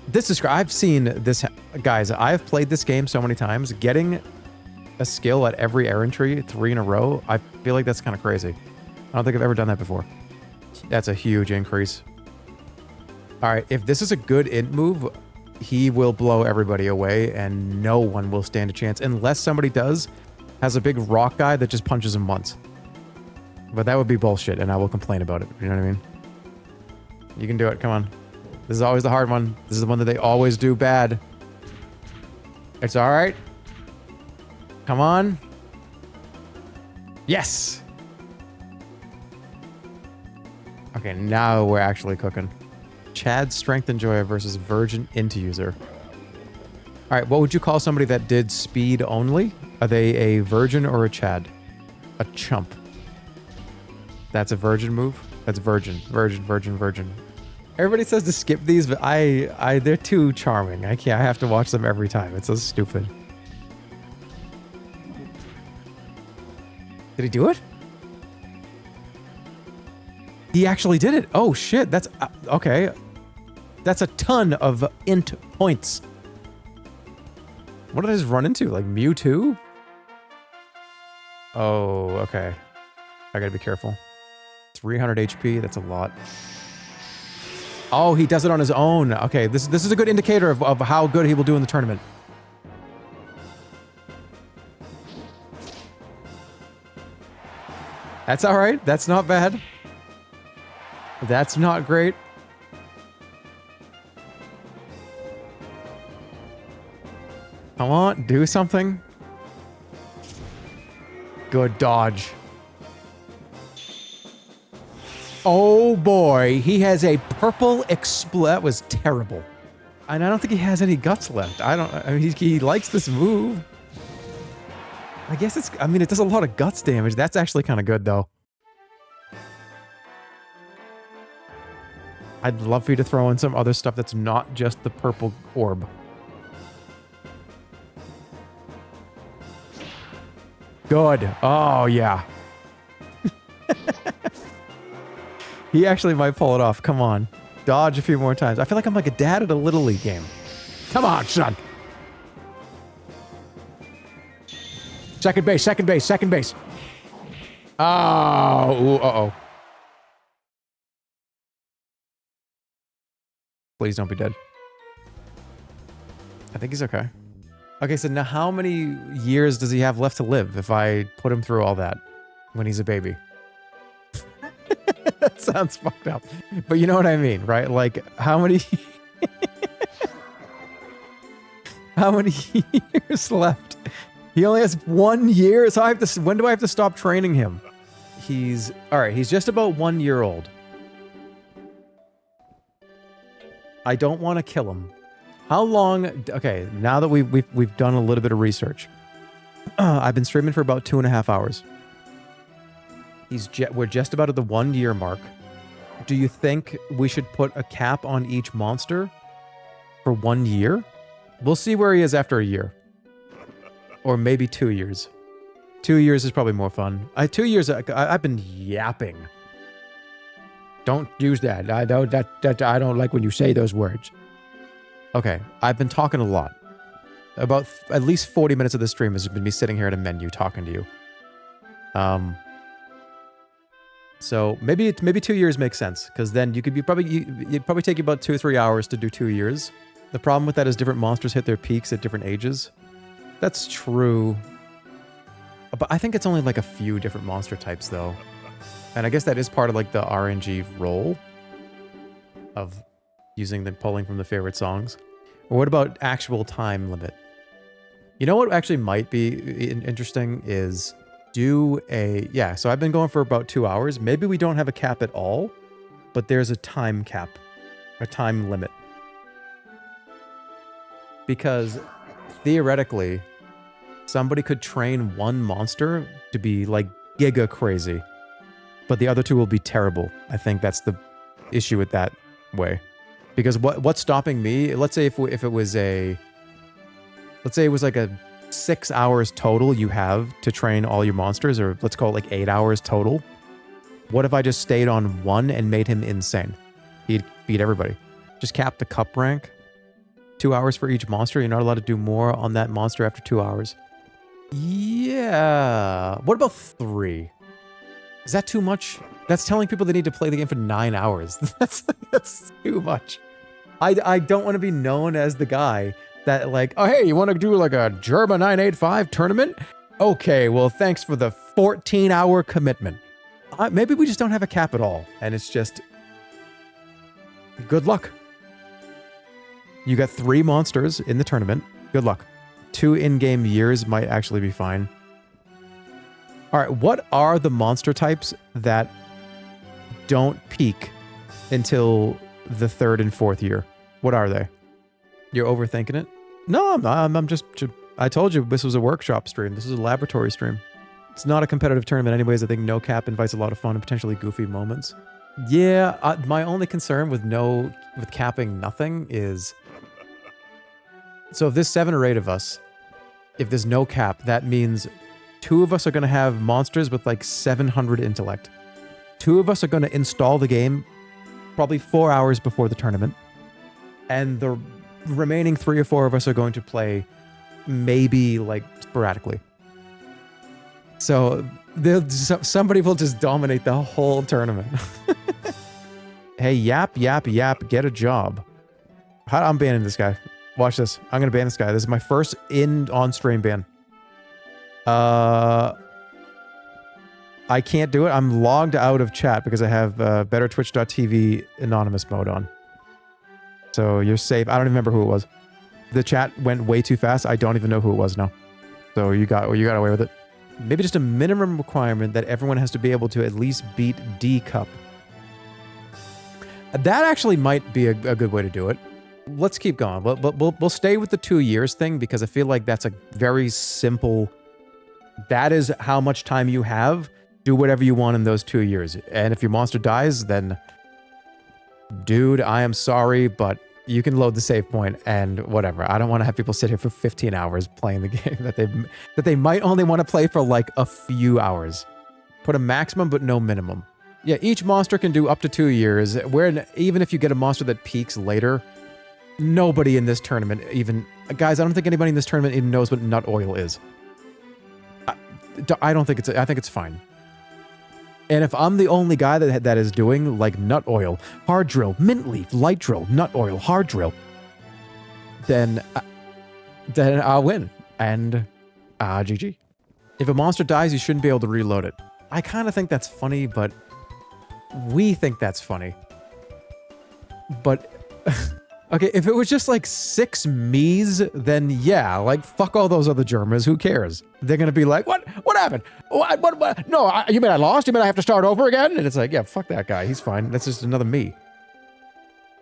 This is, I've seen this, guys, I've played this game so many times. Getting a skill at every errantry 3 in a row, I feel like that's kind of crazy. I don't think I've ever done that before. That's a huge increase. All right, if this is a good int move, he will blow everybody away and no one will stand a chance unless somebody has a big rock guy that just punches him once. But that would be bullshit and I will complain about it. You know what I mean? You can do it. Come on. This is always the hard one. This is the one that they always do bad. It's all right. Come on. Yes. Okay, now we're actually cooking. Chad Strength Enjoyer versus Virgin Int User. All right, what would you call somebody that did speed only? Are they a virgin or a Chad? A chump. That's a virgin move? That's virgin. Virgin, virgin, virgin. Everybody says to skip these, but they're too charming. I can't. I have to watch them every time. It's so stupid. Did he do it? He actually did it. Oh shit, that's okay. That's a ton of int points. What did I just run into? Like Mewtwo? Oh, okay. I gotta be careful. 300 HP, that's a lot. Oh, he does it on his own. Okay, this is a good indicator of how good he will do in the tournament. That's all right. That's not bad. That's not great. Come on, do something. Good dodge. Oh boy, he has a purple that was terrible. And I don't think he has any guts left. I mean, he likes this move. I guess it does a lot of guts damage. That's actually kind of good, though. I'd love for you to throw in some other stuff that's not just the purple orb. Good. Oh, yeah. He actually might pull it off. Come on. Dodge a few more times. I feel like I'm like a dad at a Little League game. Come on, son. Second base, second base, second base. Oh, ooh, uh-oh. Please don't be dead. I think he's okay. Okay, so now how many years does he have left to live if I put him through all that when he's a baby? That sounds fucked up. But you know what I mean, right? Like, how many... how many years left? He only has 1 year, so when do I have to stop training him? All right, he's just about 1 year old. I don't want to kill him. How long? Okay, now that we've done a little bit of research, I've been streaming for about 2.5 hours. We're just about at the 1 year mark. Do you think we should put a cap on each monster for 1 year? We'll see where he is after a year. Or maybe 2 years. 2 years is probably more fun. 2 years, I've been yapping. Don't use that. I don't like when you say those words. Okay, I've been talking a lot. About at least 40 minutes of the stream has been me sitting here at a menu talking to you. So maybe 2 years makes sense, because then it'd probably take you about 2 or 3 hours to do 2 years. The problem with that is different monsters hit their peaks at different ages. That's true. But I think it's only like a few different monster types, though. And I guess that is part of like the RNG role of pulling from the favorite songs. Or what about actual time limit? You know what actually might be interesting is so I've been going for about 2 hours. Maybe we don't have a cap at all, but there's a time cap, a time limit. Because theoretically, somebody could train one monster to be like giga crazy, but the other two will be terrible. I think that's the issue with that way. Because what's stopping me, let's say if it was like a 6 hours total you have to train all your monsters, or let's call it like 8 hours total. What if I just stayed on one and made him insane? He'd beat everybody. Just cap the cup rank. 2 hours for each monster. You're not allowed to do more on that monster after 2 hours. Yeah. What about 3? Is that too much? That's telling people they need to play the game for 9 hours. That's too much. I don't want to be known as the guy that like, oh, hey, you want to do like a Germa 985 tournament? Okay, well, thanks for the 14-hour commitment. Maybe we just don't have a cap at all, and it's just good luck. You got 3 monsters in the tournament. Good luck. 2 in-game years might actually be fine. All right, what are the monster types that don't peak until the 3rd and 4th year? What are they? You're overthinking it? No, I'm not. I'm just... I told you this was a workshop stream. This is a laboratory stream. It's not a competitive tournament anyways. I think no cap invites a lot of fun and potentially goofy moments. Yeah, my only concern with capping nothing is... So if there's 7 or 8 of us, if there's no cap, that means 2 of us are going to have monsters with like 700 intellect. 2 of us are going to install the game probably 4 hours before the tournament. And the remaining 3 or 4 of us are going to play maybe like sporadically. So somebody will just dominate the whole tournament. Hey, yap, get a job. I'm banning this guy. Watch this. I'm going to ban this guy. This is my first on-stream ban. I can't do it. I'm logged out of chat because I have BetterTwitch.tv anonymous mode on. So you're safe. I don't even remember who it was. The chat went way too fast. I don't even know who it was now. So you got away with it. Maybe just a minimum requirement that everyone has to be able to at least beat D Cup. That actually might be a good way to do it. Let's keep going. We'll stay with the 2 years thing because I feel like that's a very simple... That is how much time you have. Do whatever you want in those 2 years. And if your monster dies, then... Dude, I am sorry, but you can load the save point and whatever. I don't want to have people sit here for 15 hours playing the game that they might only want to play for like a few hours. Put a maximum, but no minimum. Yeah, each monster can do up to 2 years. Even if you get a monster that peaks later... Nobody in this tournament even... Guys, I don't think anybody in this tournament even knows what nut oil is. I don't think it's... I think it's fine. And if I'm the only guy that is doing, like, nut oil, hard drill, mint leaf, light drill, nut oil, hard drill, then I'll win. And, GG. If a monster dies, you shouldn't be able to reload it. I kind of think that's funny, but... We think that's funny. But... Okay, if it was just like 6 me's, then yeah, like fuck all those other Germans, who cares? They're gonna be like, what happened? What? No, you mean I lost? You mean I have to start over again? And it's like, yeah, fuck that guy, he's fine. That's just another me.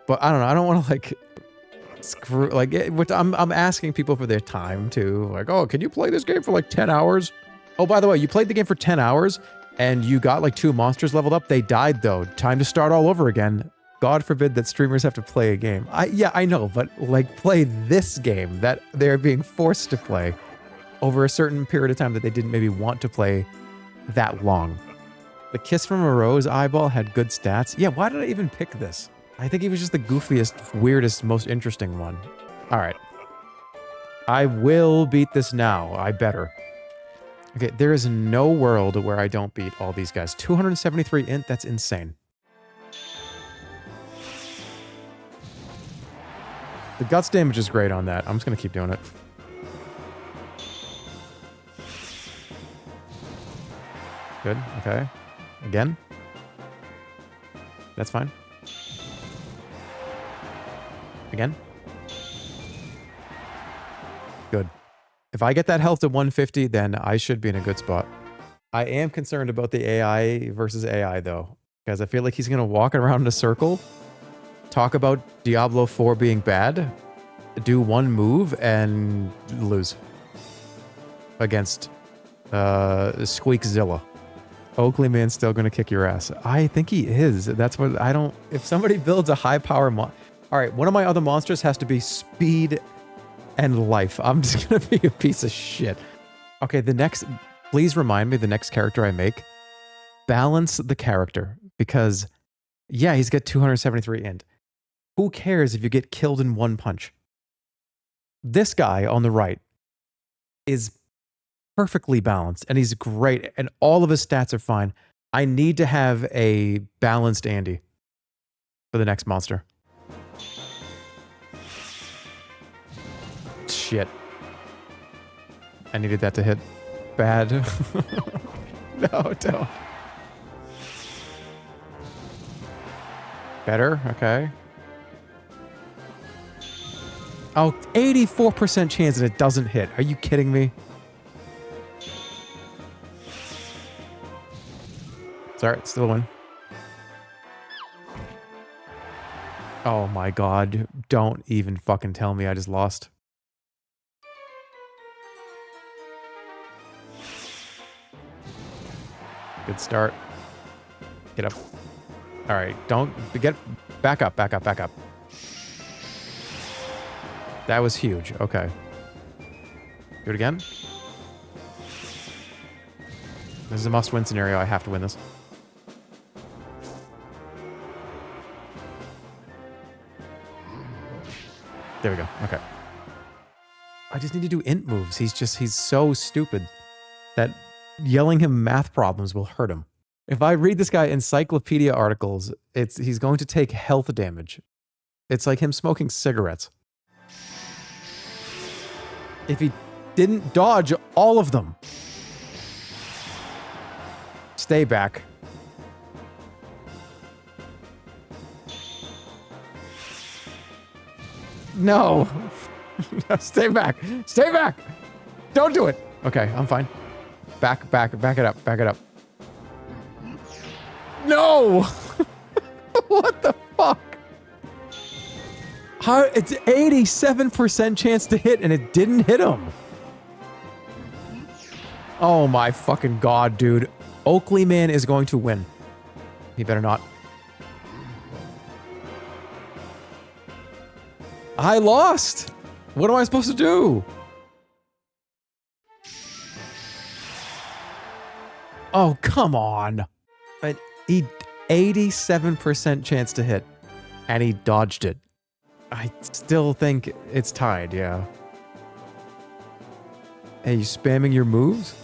But I don't know, I don't want to like screw, like, I'm asking people for their time too. Like, oh, can you play this game for like 10 hours? Oh, by the way, you played the game for 10 hours and you got like 2 monsters leveled up. They died though. Time to start all over again. God forbid that streamers have to play a game. Yeah, I know, but like play this game that they're being forced to play over a certain period of time that they didn't maybe want to play that long. The Kiss from a Rose eyeball had good stats. Yeah, why did I even pick this? I think he was just the goofiest, weirdest, most interesting one. All right. I will beat this now. I better. Okay, there is no world where I don't beat all these guys. 273 int, that's insane. The guts damage is great on that. I'm just going to keep doing it. Good. Okay. Again. That's fine. Again. Good. If I get that health to 150, then I should be in a good spot. I am concerned about the AI versus AI, though, because I feel like he's going to walk around in a circle, talk about Diablo 4 being bad, do one move, and lose against Squeakzilla. Oakley Man's still going to kick your ass. I think he is. That's what I don't... If somebody builds a high power... All right, one of my other monsters has to be speed and life. I'm just going to be a piece of shit. Okay, the next... Please remind me the next character I make. Balance the character. Because, yeah, he's got 273 int. Who cares if you get killed in one punch? this guy on the right is perfectly balanced, and he's great, and all of his stats are fine. I need to have a balanced Andy for the next monster. Shit. I needed that to hit bad. No, don't. Better? Okay. Oh, 84% chance that it doesn't hit. Are you kidding me? Sorry, still a win. Oh my god. Don't even fucking tell me I just lost. Good start. Get up. Alright, don't get... Back up, back up, back up. That was huge. Okay. Do it again. This is a must-win scenario. I have to win this. There we go. Okay. I just need to do int moves. He's so stupid that yelling him math problems will hurt him. If I read this guy encyclopedia articles, he's going to take health damage. It's like him smoking cigarettes. If he didn't dodge all of them. Stay back. No. Stay back. Stay back. Don't do it. Okay, I'm fine. Back it up. Back it up. No! What the fuck? How? It's 87% chance to hit and it didn't hit him. Oh my fucking god, dude. Oakley Man is going to win. He better not. I lost! What am I supposed to do? Oh, come on. But he 87% chance to hit, and he dodged it. I still think it's tied, yeah. Hey, you spamming your moves?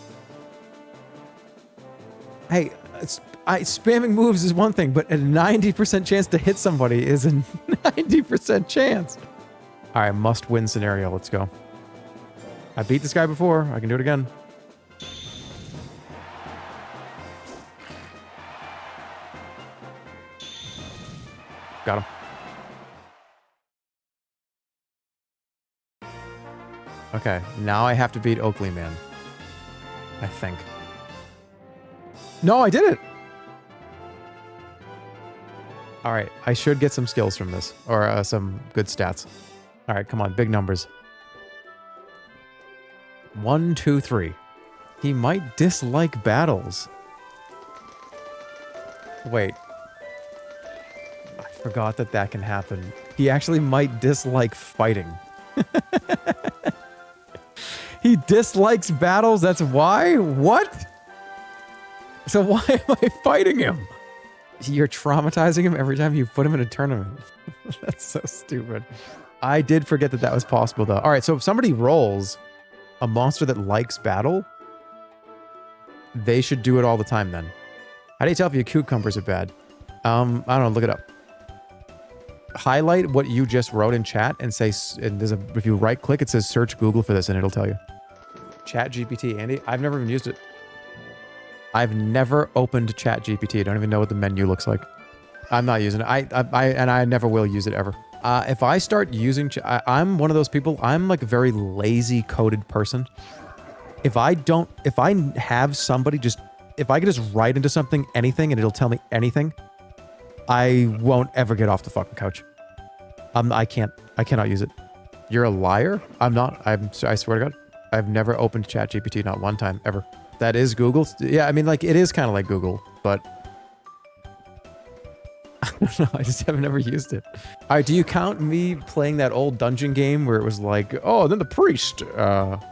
Hey, spamming moves is one thing, but a 90% chance to hit somebody is a 90% chance. All right, must-win scenario. Let's go. I beat this guy before. I can do it again. Got him. Okay, now I have to beat Oakley Man. I think. No, I did it! Alright, I should get some skills from this. Or some good stats. Alright, come on, big numbers. 1, 2, 3. He might dislike battles. Wait. I forgot that that can happen. He actually might dislike fighting. He dislikes battles, that's why? What? So why am I fighting him? You're traumatizing him every time you put him in a tournament. That's so stupid. I did forget that that was possible, though. All right, so if somebody rolls a monster that likes battle, they should do it all the time then. How do you tell if your cucumbers are bad? I don't know, look it up. Highlight what you just wrote in chat and say, and there's a, if you right click, it says search Google for this and it'll tell you. Chat GPT, Andy? I've never even used it. I've never opened Chat GPT. I don't even know what the menu looks like. I'm not using it. I never will use it ever. If I start using, I'm one of those people, I'm like a very lazy coded person. If I have somebody just, if I could just write into something, anything, and it'll tell me anything, I won't ever get off the fucking couch. I cannot use it. You're a liar? I'm not. I swear to God. I've never opened ChatGPT, not one time, ever. That is Google. Yeah, I mean, like, it is kind of like Google, but I don't know. I just have never used it. All right, do you count me playing that old dungeon game where it was like, oh, then the priest, that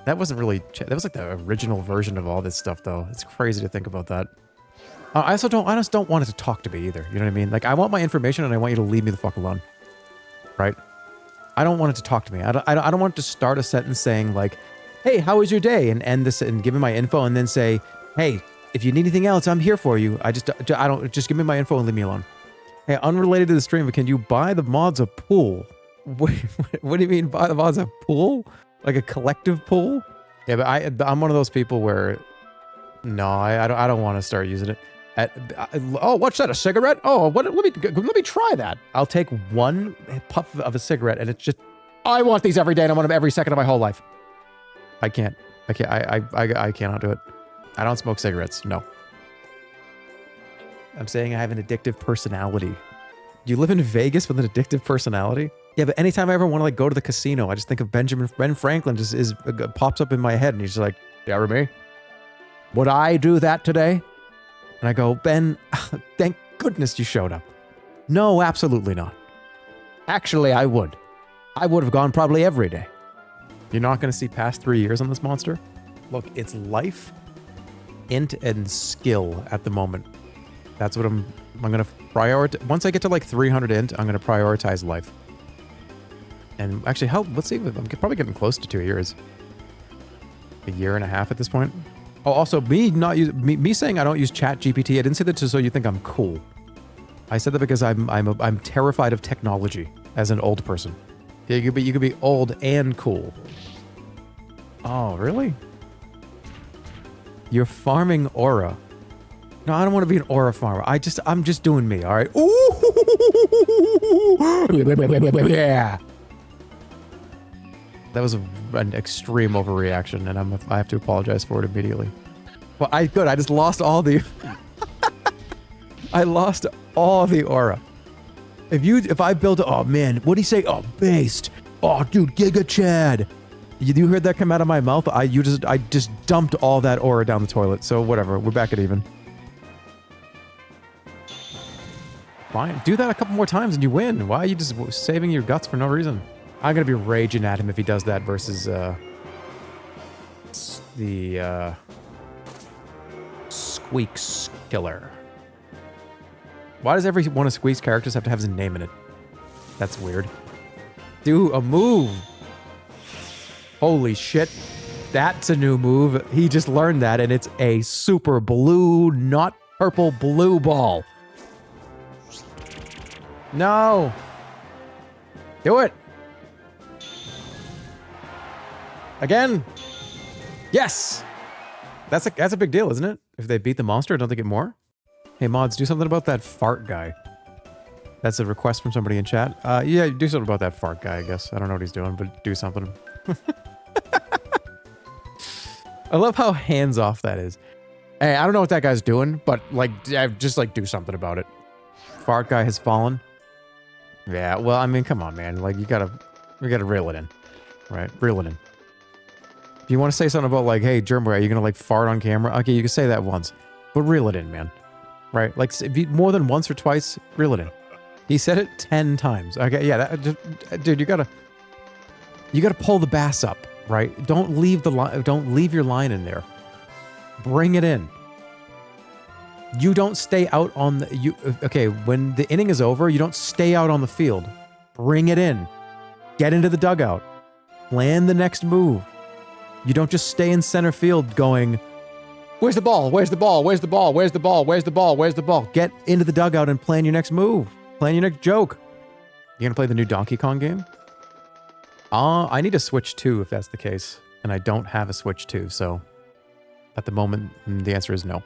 wasn't really, that was like the original version of all this stuff, though. It's crazy to think about that. I just don't want it to talk to me either. You know what I mean? Like, I want my information and I want you to leave me the fuck alone. Right? I don't want it to talk to me. I don't want it to start a sentence saying like, hey, how was your day? And end this and give me my info and then say, hey, if you need anything else, I'm here for you. I don't, just give me my info and leave me alone. Hey, unrelated to the stream, but can you buy the mods a pool? What do you mean buy the mods a pool? Like a collective pool? Yeah, but I'm one of those people where, no, I don't want to start using it. Oh, what's that? A cigarette? Oh, let me try that. I'll take one puff of a cigarette, and it's just, I want these every day, and I want them every second of my whole life. I can't. I cannot do it. I don't smoke cigarettes. No. I'm saying I have an addictive personality. You live in Vegas with an addictive personality? Yeah, but anytime I ever want to like go to the casino, I just think of Ben Franklin just pops up in my head, and he's like, "You ever me? Would I do that today?" And I go, Ben, thank goodness you showed up. No, absolutely not. Actually, I would. I would have gone probably every day. You're not going to see past 3 years on this monster? Look, it's life, int, and skill at the moment. That's what I'm going to prioritize. Once I get to like 300 int, I'm going to prioritize life. And actually, let's see, I'm probably getting close to 2 years. A year and a half at this point. Oh, also, me saying I don't use Chat GPT, I didn't say that just so you think I'm cool. I said that because I'm terrified of technology as an old person. You could be old and cool. Oh, really? You're farming aura. No, I don't want to be an aura farmer. I'm just doing me, all right? Ooh! Yeah. That was an extreme overreaction, and I have to apologize for it immediately. Well, I just lost all the... I lost all the aura. If I build... Oh, man. What'd he say? Oh, based. Oh, dude, Giga Chad. You heard that come out of my mouth? I just dumped all that aura down the toilet. So whatever. We're back at even. Fine. Do that a couple more times and you win. Why are you just saving your guts for no reason? I'm going to be raging at him if he does that versus the Squeaks Killer. Why does every one of Squeak's characters have to have his name in it? That's weird. Do a move. Holy shit. That's a new move. He just learned that, and it's a super blue, not purple, blue ball. No. Do it. Again. Yes. That's a big deal, isn't it? If they beat the monster, don't they get more? Hey, mods, do something about that fart guy. That's a request from somebody in chat. Yeah, do something about that fart guy, I guess. I don't know what he's doing, but do something. I love how hands-off that is. Hey, I don't know what that guy's doing, but, like, just, like, do something about it. Fart guy has fallen. Yeah, well, I mean, come on, man. Like, we gotta reel it in. Right? Reel it in. If you want to say something about, like, hey, Germware, are you gonna, like, fart on camera? Okay, you can say that once. But reel it in, man. Right? Like, more than once or twice, reel it in. He said it 10 times. Okay, yeah, dude, you gotta pull the bass up, right? Don't leave your line in there. Bring it in. You don't stay out on the... Okay, when the inning is over, you don't stay out on the field. Bring it in. Get into the dugout. Plan the next move. You don't just stay in center field going, where's the ball? Where's the ball? Where's the ball? Where's the ball? Where's the ball? Where's the ball? Get into the dugout and plan your next move. Plan your next joke. You gonna play the new Donkey Kong game? I need a Switch 2 if that's the case. And I don't have a Switch 2, so... At the moment, the answer is no.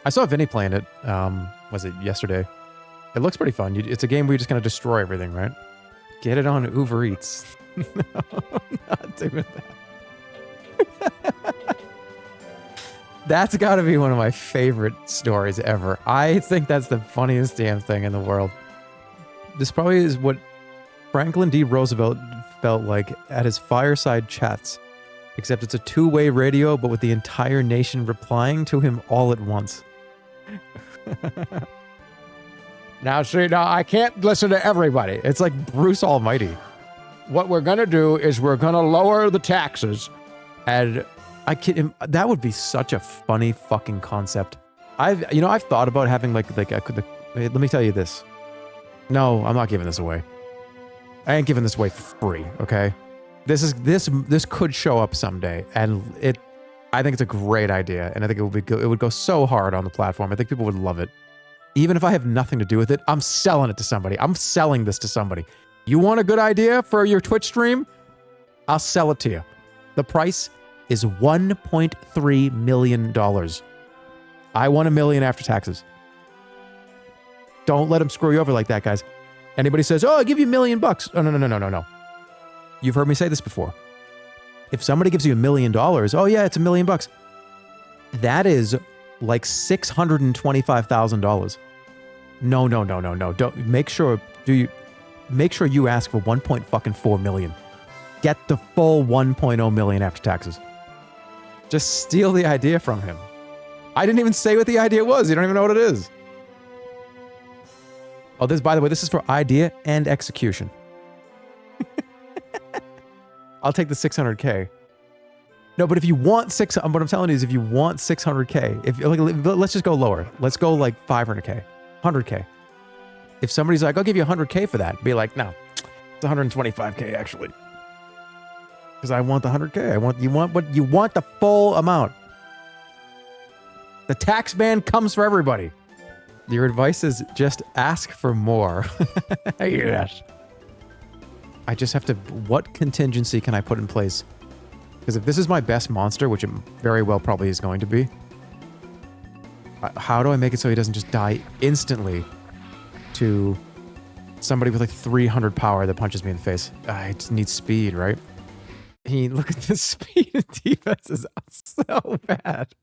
I saw Vinny playing it, was it yesterday? It looks pretty fun. It's a game where you just kind of destroy everything, right? Get it on Uber Eats. No, not doing that. That's got to be one of my favorite stories ever. I think that's the funniest damn thing in the world. This probably is what Franklin D. Roosevelt felt like at his fireside chats. Except it's a two-way radio, but with the entire nation replying to him all at once. Now, I can't listen to everybody. It's like Bruce Almighty. What we're going to do is we're going to lower the taxes. And that would be such a funny fucking concept. I've thought about having let me tell you this. No, I'm not giving this away. I ain't giving this away for free, okay? This could show up someday, and I think it's a great idea, and I think it would go so hard on the platform. I think people would love it. Even if I have nothing to do with it, I'm selling it to somebody. I'm selling this to somebody. You want a good idea for your Twitch stream? I'll sell it to you. The price is $1.3 million. I want $1 million after taxes. Don't let them screw you over like that, guys. Anybody says, oh, I'll give you $1 million. Oh, no. You've heard me say this before. If somebody gives you $1 million, oh yeah, it's $1 million. That is like $625,000. No. Don't make sure you ask for 1.4 million. Get the full 1.0 million after taxes. Just steal the idea from him. I didn't even say what the idea was. You don't even know what it is. Oh, by the way, this is for idea and execution. I'll take the 600K. No, but if you want what I'm telling you is if you want 600K, let's just go lower. Let's go like 500K, 100K. If somebody's like, I'll give you 100K for that, be like, no, it's 125K actually. Because I want the 100K. You want the full amount. The tax ban comes for everybody. Your advice is just ask for more. Yes. I just have to, what contingency can I put in place? Because if this is my best monster, which it very well probably is going to be, how do I make it so he doesn't just die instantly to somebody with like 300 power that punches me in the face? I just need speed, right? Look at the speed and defense is so bad.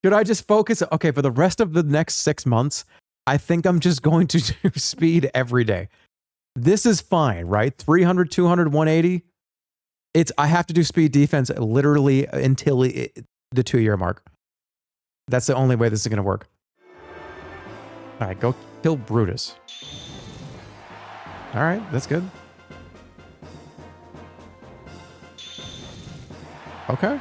Should I just focus? Okay, for the rest of the next 6 months, I think I'm just going to do speed every day. This is fine, right? 300, 200, 180. I have to do speed defense literally until the 2-year mark. That's the only way this is going to work. All right, go kill Brutus. All right, that's good. Okay.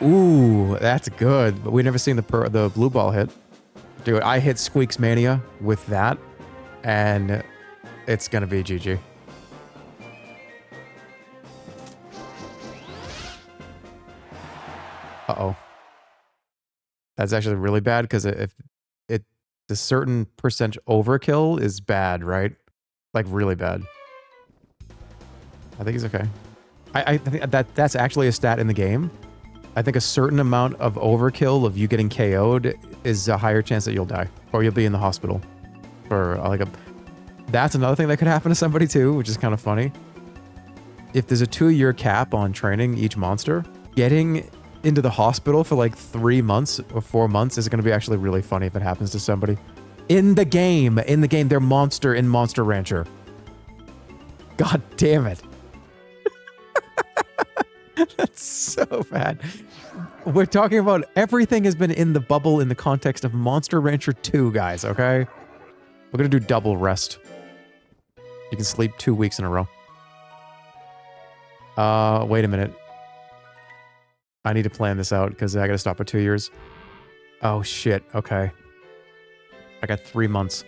Ooh, that's good. But we've never seen the blue ball hit. Dude, I hit Squeaks Mania with that, and it's gonna be GG. Uh-oh. That's actually really bad, because if the certain percent overkill is bad, right? Like, really bad. I think he's okay. I think that's actually a stat in the game. I think a certain amount of overkill of you getting KO'd is a higher chance that you'll die, or you'll be in the hospital for like that's another thing that could happen to somebody too, which is kind of funny. If there's a 2-year cap on training each monster, getting into the hospital for like 3 months or 4 months is going to be actually really funny if it happens to somebody. In the game, they're monster in Monster Rancher. God damn it. That's so bad. We're talking about everything has been in the bubble in the context of Monster Rancher 2, guys, okay? We're going to do double rest. You can sleep 2 weeks in a row. Wait a minute. I need to plan this out because I got to stop at 2 years. Oh, shit. Okay. I got 3 months.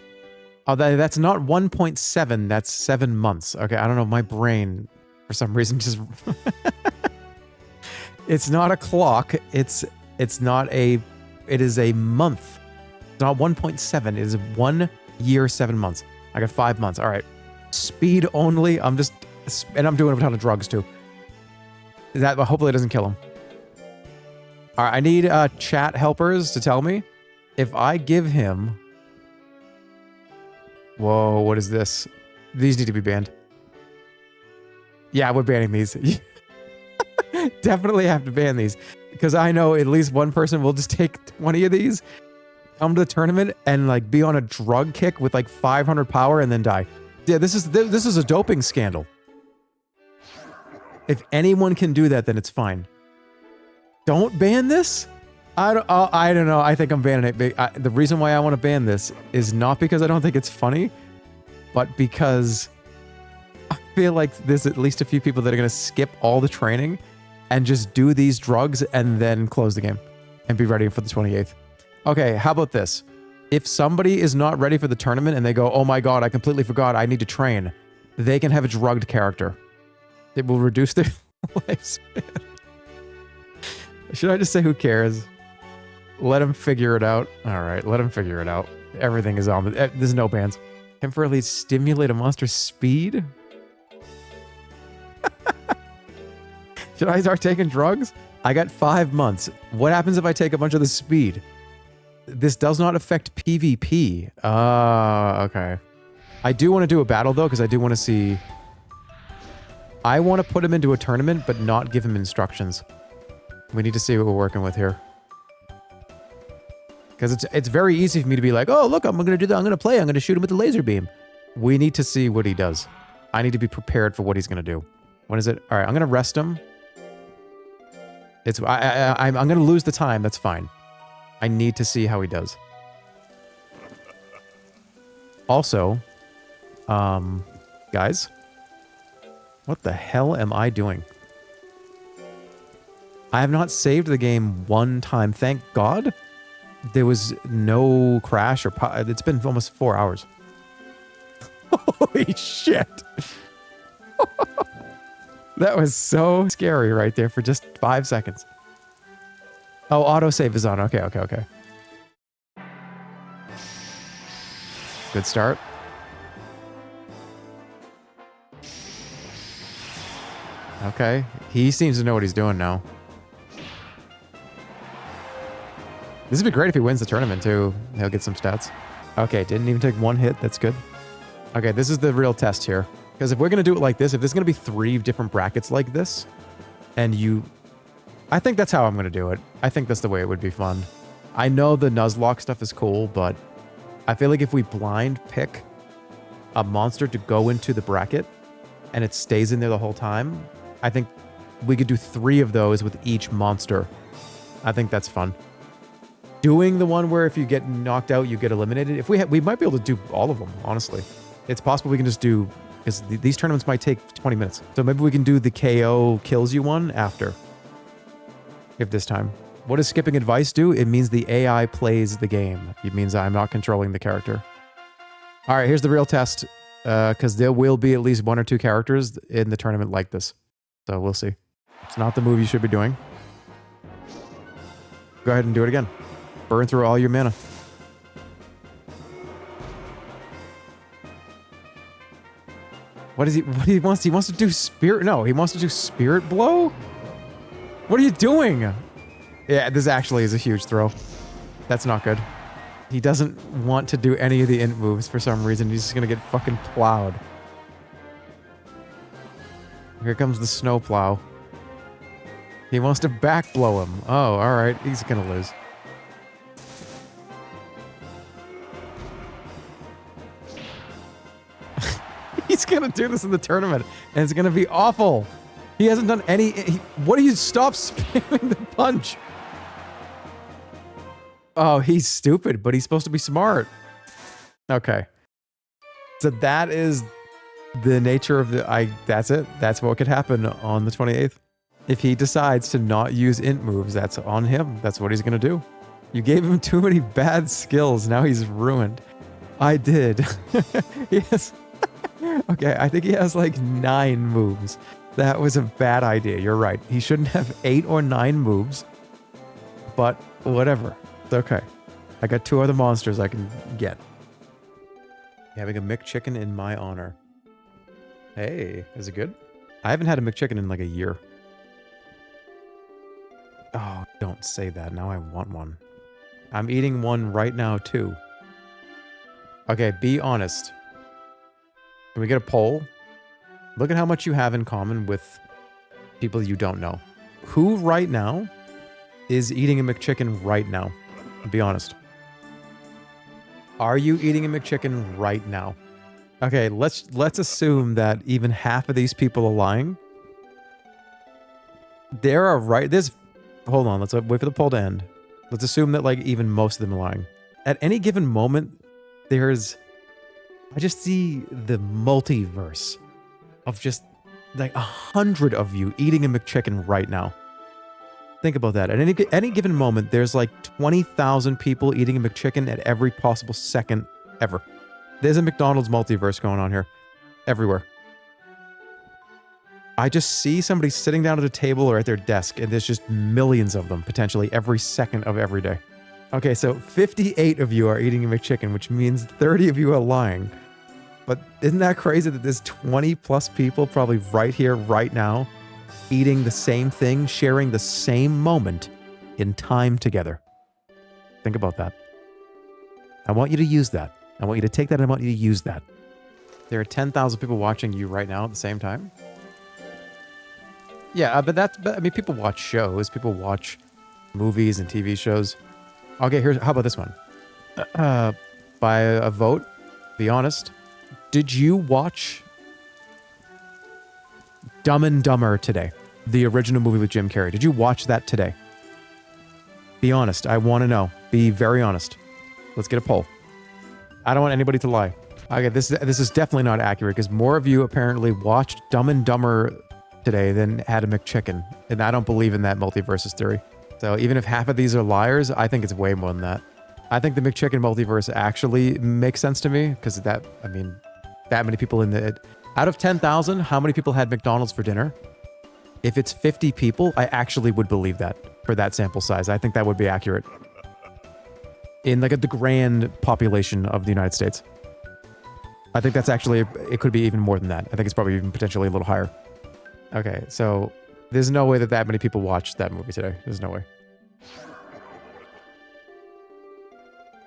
Oh, that's not 1.7. That's 7 months. Okay, I don't know. My brain, for some reason, just... It's not a clock. It's not a... It is a month. It's not 1.7. It is 1 year, 7 months. I got 5 months. All right. Speed only. I'm just... And I'm doing a ton of drugs, too. That hopefully it doesn't kill him. All right, I need chat helpers to tell me if I give him... Whoa, what is this? These need to be banned. Yeah, we're banning these. Definitely have to ban these, because I know at least one person will just take 20 of these, come to the tournament, and like be on a drug kick with like 500 power and then die. Yeah, this is a doping scandal. If anyone can do that, then it's fine. Don't ban this? I don't know. I think I'm banning it. The reason why I want to ban this is not because I don't think it's funny, but because I feel like there's at least a few people that are going to skip all the training and just do these drugs and then close the game and be ready for the 28th. Okay, how about this? If somebody is not ready for the tournament and they go, oh my god, I completely forgot, I need to train, they can have a drugged character. It will reduce their lifespan. Should I just say who cares? Let them figure it out. All right, let them figure it out. Everything is on. There's no bans. Temporarily stimulate a monster's speed? Should I start taking drugs? I got 5 months. What happens if I take a bunch of the speed? This does not affect PvP. Okay. I do want to do a battle, though, because I do want to see... I want to put him into a tournament, but not give him instructions. We need to see what we're working with here. Because it's very easy for me to be like, oh, look, I'm going to do that. I'm going to play. I'm going to shoot him with the laser beam. We need to see what he does. I need to be prepared for what he's going to do. When is it? All right, I'm going to rest him. I'm going to lose the time. That's fine. I need to see how he does. Also, guys, what the hell am I doing? I have not saved the game one time. Thank God. There was no crash or... It's been almost 4 hours. Holy shit. That was so scary right there for just 5 seconds. Oh, autosave is on. Okay. Good start. Okay. He seems to know what he's doing now. This would be great if he wins the tournament, too. He'll get some stats. Okay, didn't even take 1 hit. That's good. Okay, this is the real test here. Because if we're going to do it like this, if there's going to be 3 different brackets like this, and you... I think that's how I'm going to do it. I think that's the way it would be fun. I know the Nuzlocke stuff is cool, but I feel like if we blind pick a monster to go into the bracket, and it stays in there the whole time, I think we could do 3 of those with each monster. I think that's fun. Doing the one where if you get knocked out, you get eliminated. If we might be able to do all of them, honestly. It's possible we can just do... Because these tournaments might take 20 minutes. So maybe we can do the KO kills you one after. If this time. What does skipping advice do? It means the AI plays the game. It means I'm not controlling the character. All right, here's the real test. Because there will be at least 1 or 2 characters in the tournament like this. So we'll see. It's not the move you should be doing. Go ahead and do it again. Burn through all your mana. What is he? What he wants? He wants to do spirit. No, he wants to do spirit blow. What are you doing? Yeah, this actually is a huge throw. That's not good. He doesn't want to do any of the int moves for some reason. He's just gonna get fucking plowed. Here comes the snow plow. He wants to back blow him. Oh, all right. He's gonna lose. He's gonna do this in the tournament, and it's gonna be awful. He hasn't done any... what do you... Stop spamming the punch. Oh, he's stupid, but he's supposed to be smart. Okay. So that is the nature of the... That's it. That's what could happen on the 28th. If he decides to not use int moves, that's on him. That's what he's gonna do. You gave him too many bad skills. Now he's ruined. I did. Yes. Okay, I think he has like 9 moves. That was a bad idea. You're right. He shouldn't have 8 or 9 moves. But whatever. It's okay. I got 2 other monsters I can get. Having a McChicken in my honor. Hey, is it good? I haven't had a McChicken in like a year. Oh, don't say that. Now I want one. I'm eating one right now too. Okay, be honest. Can we get a poll? Look at how much you have in common with people you don't know. Who right now is eating a McChicken right now? Be honest. Are you eating a McChicken right now? Okay, let's assume that even half of these people are lying. There are hold on, let's wait for the poll to end. Let's assume that like even most of them are lying. At any given moment, I just see the multiverse of just like 100 of you eating a McChicken right now. Think about that. At any given moment, there's like 20,000 people eating a McChicken at every possible second ever. There's a McDonald's multiverse going on here. Everywhere. I just see somebody sitting down at a table or at their desk, and there's just millions of them, potentially every second of every day. Okay, so 58 of you are eating a McChicken, which means 30 of you are lying. But isn't that crazy that there's 20 plus people probably right here, right now, eating the same thing, sharing the same moment in time together? Think about that. I want you to use that. I want you to take that and I want you to use that. There are 10,000 people watching you right now at the same time. Yeah, but I mean, people watch shows. People watch movies and TV shows. Okay, how about this one? By a vote, be honest. Did you watch Dumb and Dumber today? The original movie with Jim Carrey. Did you watch that today? Be honest. I want to know. Be very honest. Let's get a poll. I don't want anybody to lie. Okay, this is definitely not accurate because more of you apparently watched Dumb and Dumber today than had a McChicken. And I don't believe in that multiverses theory. So even if half of these are liars, I think it's way more than that. I think the McChicken multiverse actually makes sense to me because that many people in the... Out of 10,000, how many people had McDonald's for dinner? If it's 50 people, I actually would believe that for that sample size. I think that would be accurate. In like the grand population of the United States. I think that's actually... It could be even more than that. I think it's probably even potentially a little higher. Okay, so there's no way that many people watched that movie today. There's no way.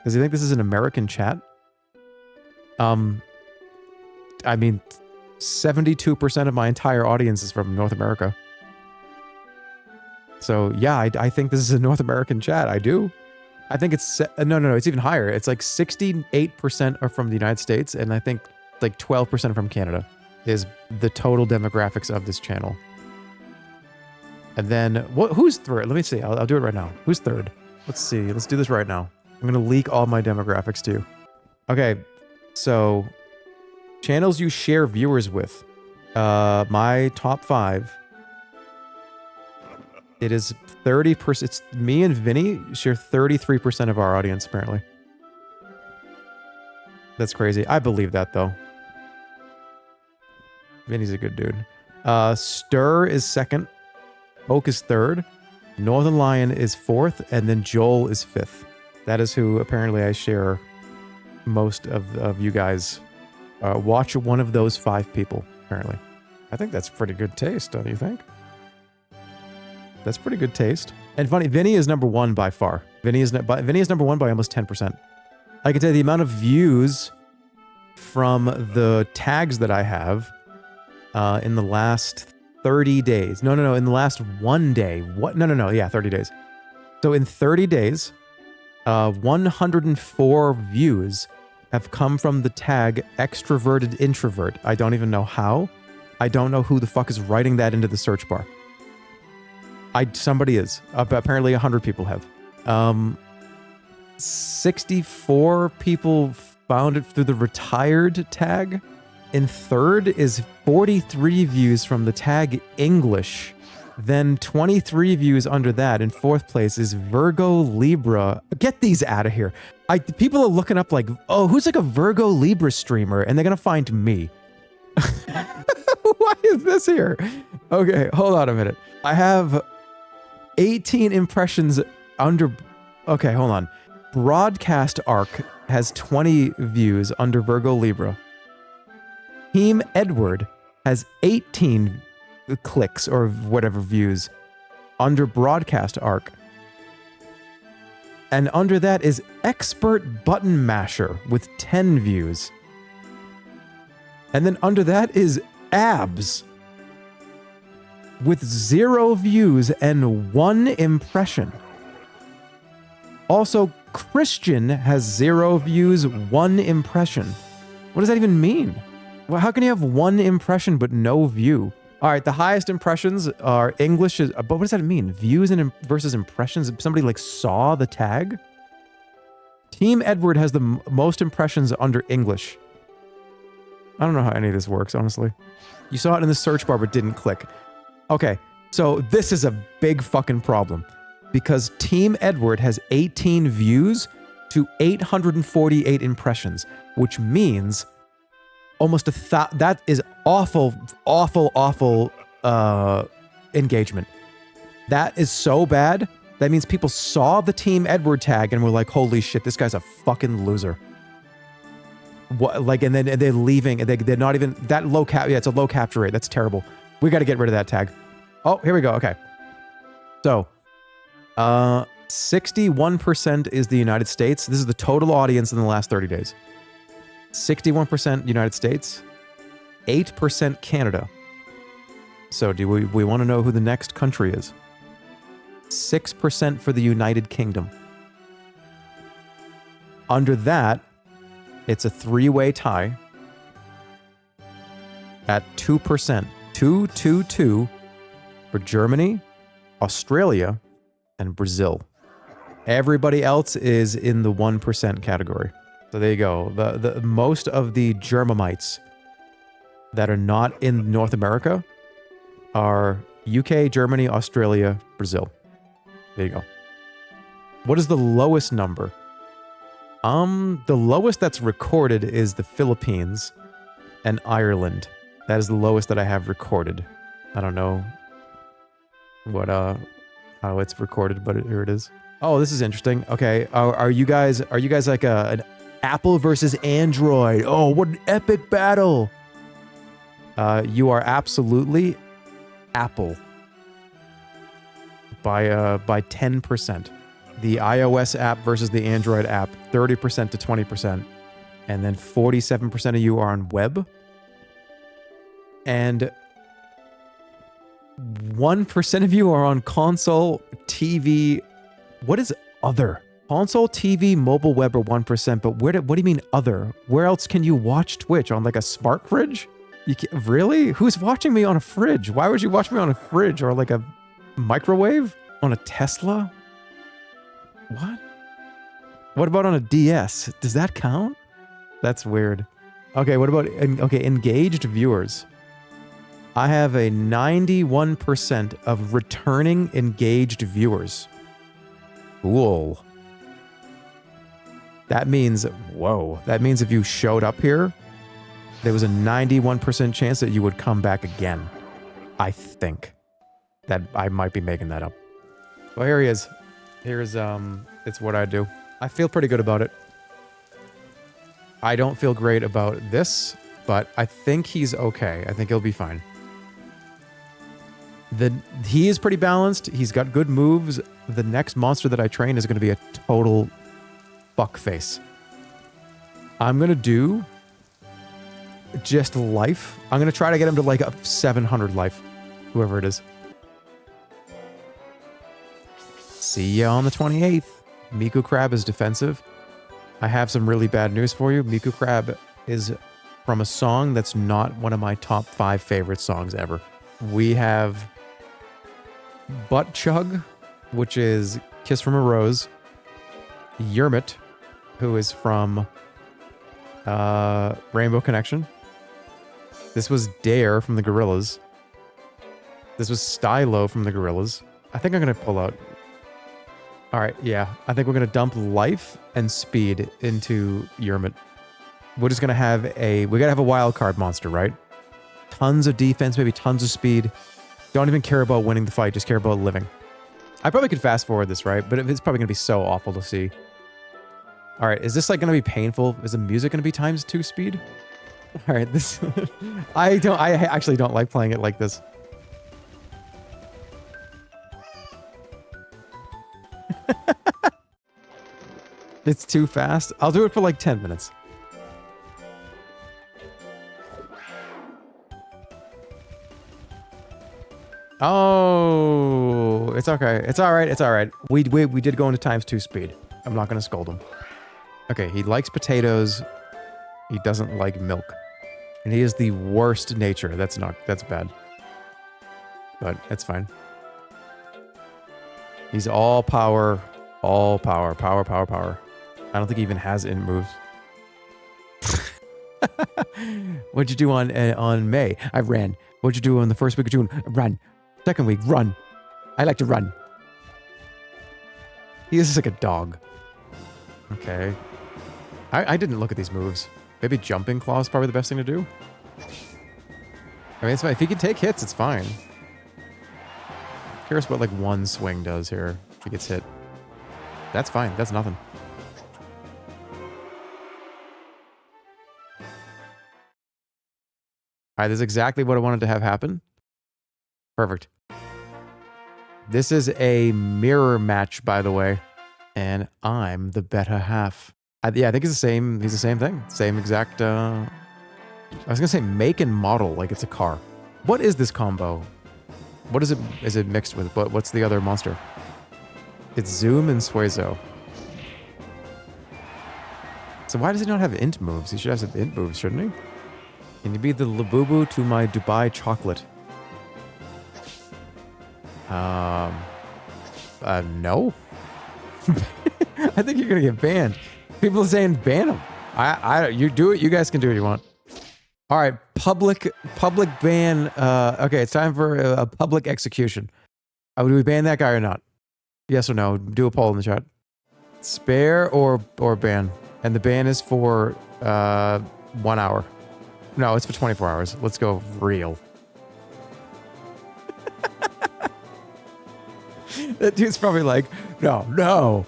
Does he think this is an American chat? I mean, 72% of my entire audience is from North America. So yeah, I think this is a North American chat. I do. I think it's... No, it's even higher. It's like 68% are from the United States, and I think like 12% from Canada. Is the total demographics of this channel. And then, who's third? Let me see. I'll do it right now. Who's third? Let's see. Let's do this right now. I'm going to leak all my demographics to you. Okay, so channels you share viewers with. My top 5. It is 30%. It's me and Vinny share 33% of our audience, apparently. That's crazy. I believe that, though. Vinny's a good dude. Stir is second. Oak is third. Northern Lion is fourth. And then Joel is fifth. That is who apparently I share most of you guys. Watch one of those 5 people, apparently. I think that's pretty good taste, don't you think? That's pretty good taste. And funny, Vinny is number 1 by far. Vinny is number 1 by almost 10%. I can tell you the amount of views from the tags that I have in the last 30 days. No, in the last 1 day. What? No. Yeah, 30 days. So in 30 days, 104 views have come from the tag extroverted introvert. I don't even know how. I don't know who the fuck is writing that into the search bar. Somebody is. Apparently 100 people have. 64 people found it through the retired tag. In third is 43 views from the tag English. Then 23 views under that. In fourth place is Virgo Libra. Get these out of here. People are looking up like, oh, who's like a Virgo Libra streamer? And they're going to find me. Why is this here? Okay, hold on a minute. I have 18 impressions under... Okay, hold on. Broadcast Arc has 20 views under Virgo Libra. Team Edward has 18 clicks or whatever views under Broadcast Arc. And under that is Expert Button Masher with 10 views. And then under that is Abs with 0 views and 1 impression. Also, Christian has 0 views, 1 impression. What does that even mean? Well, how can you have 1 impression but no view? All right, the highest impressions are English. But what does that mean? Views and versus impressions? Somebody like saw the tag? Team Edward has the most impressions under English. I don't know how any of this works, honestly. You saw it in the search bar but didn't click. Okay, So this is a big fucking problem because Team Edward has 18 views to 848 impressions, which means almost that is awful engagement. That is so bad. That means people saw the Team Edward tag and were like, holy shit, this guy's a fucking loser. What, like, and then they're leaving and they're not even that low cap. Yeah, it's a low capture rate. That's terrible. We got to get rid of that tag. Oh, here we go. Okay. So, 61% is the United States. This is the total audience in the last 30 days. 61% United States, 8% Canada. So do we want to know who the next country is? 6% for the United Kingdom. Under that, it's a three-way tie at 2%. 2 for Germany, Australia, and Brazil. Everybody else is in the 1% category. So there you go. The most of the Germanites that are not in North America are UK, Germany, Australia, Brazil. There you go. What is the lowest number? The lowest that's recorded is the Philippines and Ireland. That is the lowest that I have recorded. I don't know what how it's recorded, but here it is. Oh, this is interesting. Okay, are you guys like an Apple versus Android? Oh, what an epic battle! You are absolutely Apple by 10%. The iOS app versus the Android app, 30% to 20%, and then 47% of you are on web, and 1% of you are on console, TV. What is other? Console, TV, mobile, web are 1%, but what do you mean other? Where else can you watch Twitch? On like a smart fridge? You can't, really? Who's watching me on a fridge? Why would you watch me on a fridge or like a microwave? On a Tesla? What? What about on a DS? Does that count? That's weird. Okay, what about engaged viewers? I have a 91% of returning engaged viewers. Cool. That means, whoa, that means if you showed up here, there was a 91% chance that you would come back again. I think. That I might be making that up. Well, here he is. Here's, it's what I do. I feel pretty good about it. I don't feel great about this, but I think he's okay. I think he'll be fine. He is pretty balanced. He's got good moves. The next monster that I train is going to be a total fuckface. I'm going to do just life. I'm going to try to get him to like a 700 life, whoever it is. See ya on the 28th. Miku Crab is defensive. I have some really bad news for you. Miku Crab is from a song that's not one of my top 5 favorite songs ever. We have Butt Chug, which is Kiss from a Rose. Yermit, who is from Rainbow Connection. This was Dare from the Gorillaz. This was Stylo from the Gorillaz. I think I'm going to pull out. All right, yeah. I think we're going to dump life and speed into Yermit. We're just going to have we got to have a wild card monster, right? Tons of defense, maybe tons of speed. Don't even care about winning the fight, just care about living. I probably could fast forward this, right? But it's probably going to be so awful to see. All right, is this like going to be painful? Is the music going to be ×2 speed? All right, this... I actually don't like playing it like this. It's too fast. I'll do it for like 10 minutes. Oh, it's okay. It's all right. It's all right. We did go into ×2 speed. I'm not going to scold him. Okay, he likes potatoes. He doesn't like milk. And he is the worst nature. That's bad. But it's fine. He's all power. All power. Power, power, power. I don't think he even has int moves. What'd you do on May? I ran. What'd you do on the first week of June? Run. Second week, run. I like to run. He is like a dog. Okay. I didn't look at these moves. Maybe jumping claw is probably the best thing to do. I mean, it's fine. If he can take hits, it's fine. Curious what like one swing does here if he gets hit. That's fine. That's nothing. Alright, this is exactly what I wanted to have happen. Perfect. This is a mirror match, by the way. And I'm the better half. Yeah, I think he's the same thing. Same exact, I was gonna say make and model, like it's a car. What is this combo? What is it mixed with? What's the other monster? It's Zoom and Suezo. So why does he not have int moves? He should have some int moves, shouldn't he? Can you be the Labubu to my Dubai chocolate? No. I think you're gonna get banned. People are saying ban him. You do it. You guys can do what you want. All right, public ban. Okay, it's time for a public execution. Would we ban that guy or not? Yes or no? Do a poll in the chat. Spare or ban? And the ban is for 1 hour. No, it's for 24 hours. Let's go real. That dude's probably like, no.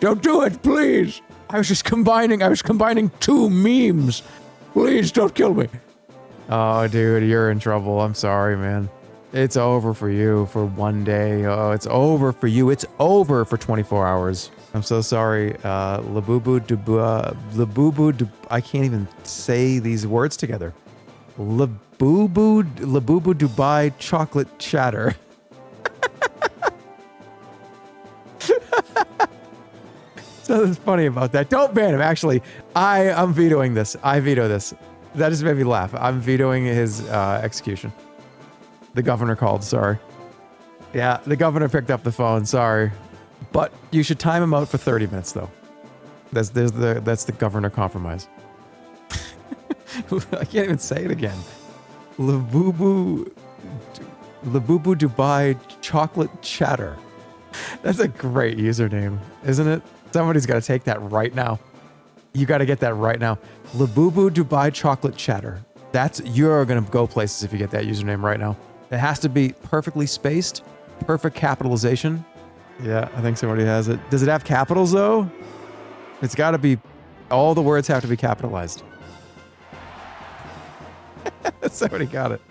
Don't do it, please. I was combining two memes. Please don't kill me. Oh, dude, you're in trouble. I'm sorry, man. It's over for you for one day. Oh, it's over for you. It's over for 24 hours. I'm so sorry. Labubu I can't even say these words together. Labubu Dubai chocolate chatter. So that's funny about that. Don't ban him. Actually, I'm vetoing this. I veto this. That just made me laugh. I'm vetoing his execution. The governor called. Sorry. Yeah, the governor picked up the phone. Sorry. But you should time him out for 30 minutes, though. That's the governor compromise. I can't even say it again. Labubu Dubai chocolate chatter. That's a great username, isn't it? Somebody's got to take that right now. You got to get that right now. Labubu Dubai chocolate chatter. You're going to go places if you get that username right now. It has to be perfectly spaced, perfect capitalization. Yeah, I think somebody has it. Does it have capitals though? It's got to be, all the words have to be capitalized. Somebody got it.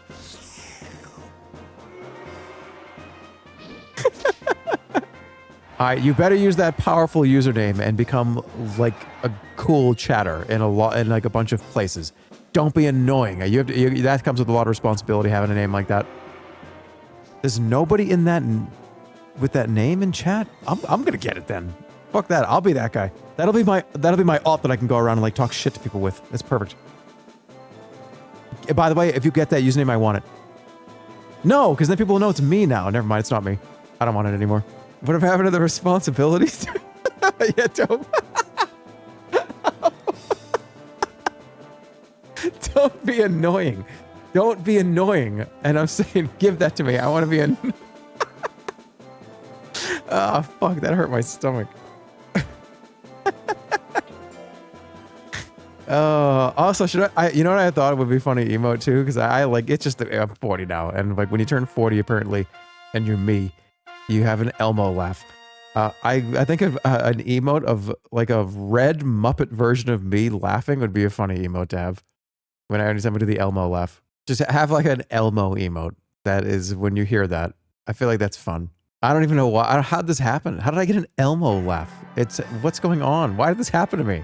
Alright, you better use that powerful username and become like a cool chatter in like a bunch of places. Don't be annoying. That comes with a lot of responsibility having a name like that. There's nobody in that with that name in chat? I'm gonna get it then. Fuck that. I'll be that guy. That'll be my alt that I can go around and like talk shit to people with. It's perfect. By the way, if you get that username, I want it. No, because then people will know it's me now. Never mind, it's not me. I don't want it anymore. What have happened to the responsibilities? Yeah, don't. Don't be annoying. Don't be annoying. And I'm saying, give that to me. I want to be in. Ah, fuck, that hurt my stomach. Also, you know what I thought would be funny emote too? Because I like, it's just, I'm 40 now. And like when you turn 40, apparently, and you're me, you have an Elmo laugh. I think of an emote of like a red Muppet version of me laughing would be a funny emote to have. Anytime I do the Elmo laugh. Just have like an Elmo emote. That is when you hear that. I feel like that's fun. I don't even know why. How'd this happen? How did I get an Elmo laugh? What's going on? Why did this happen to me?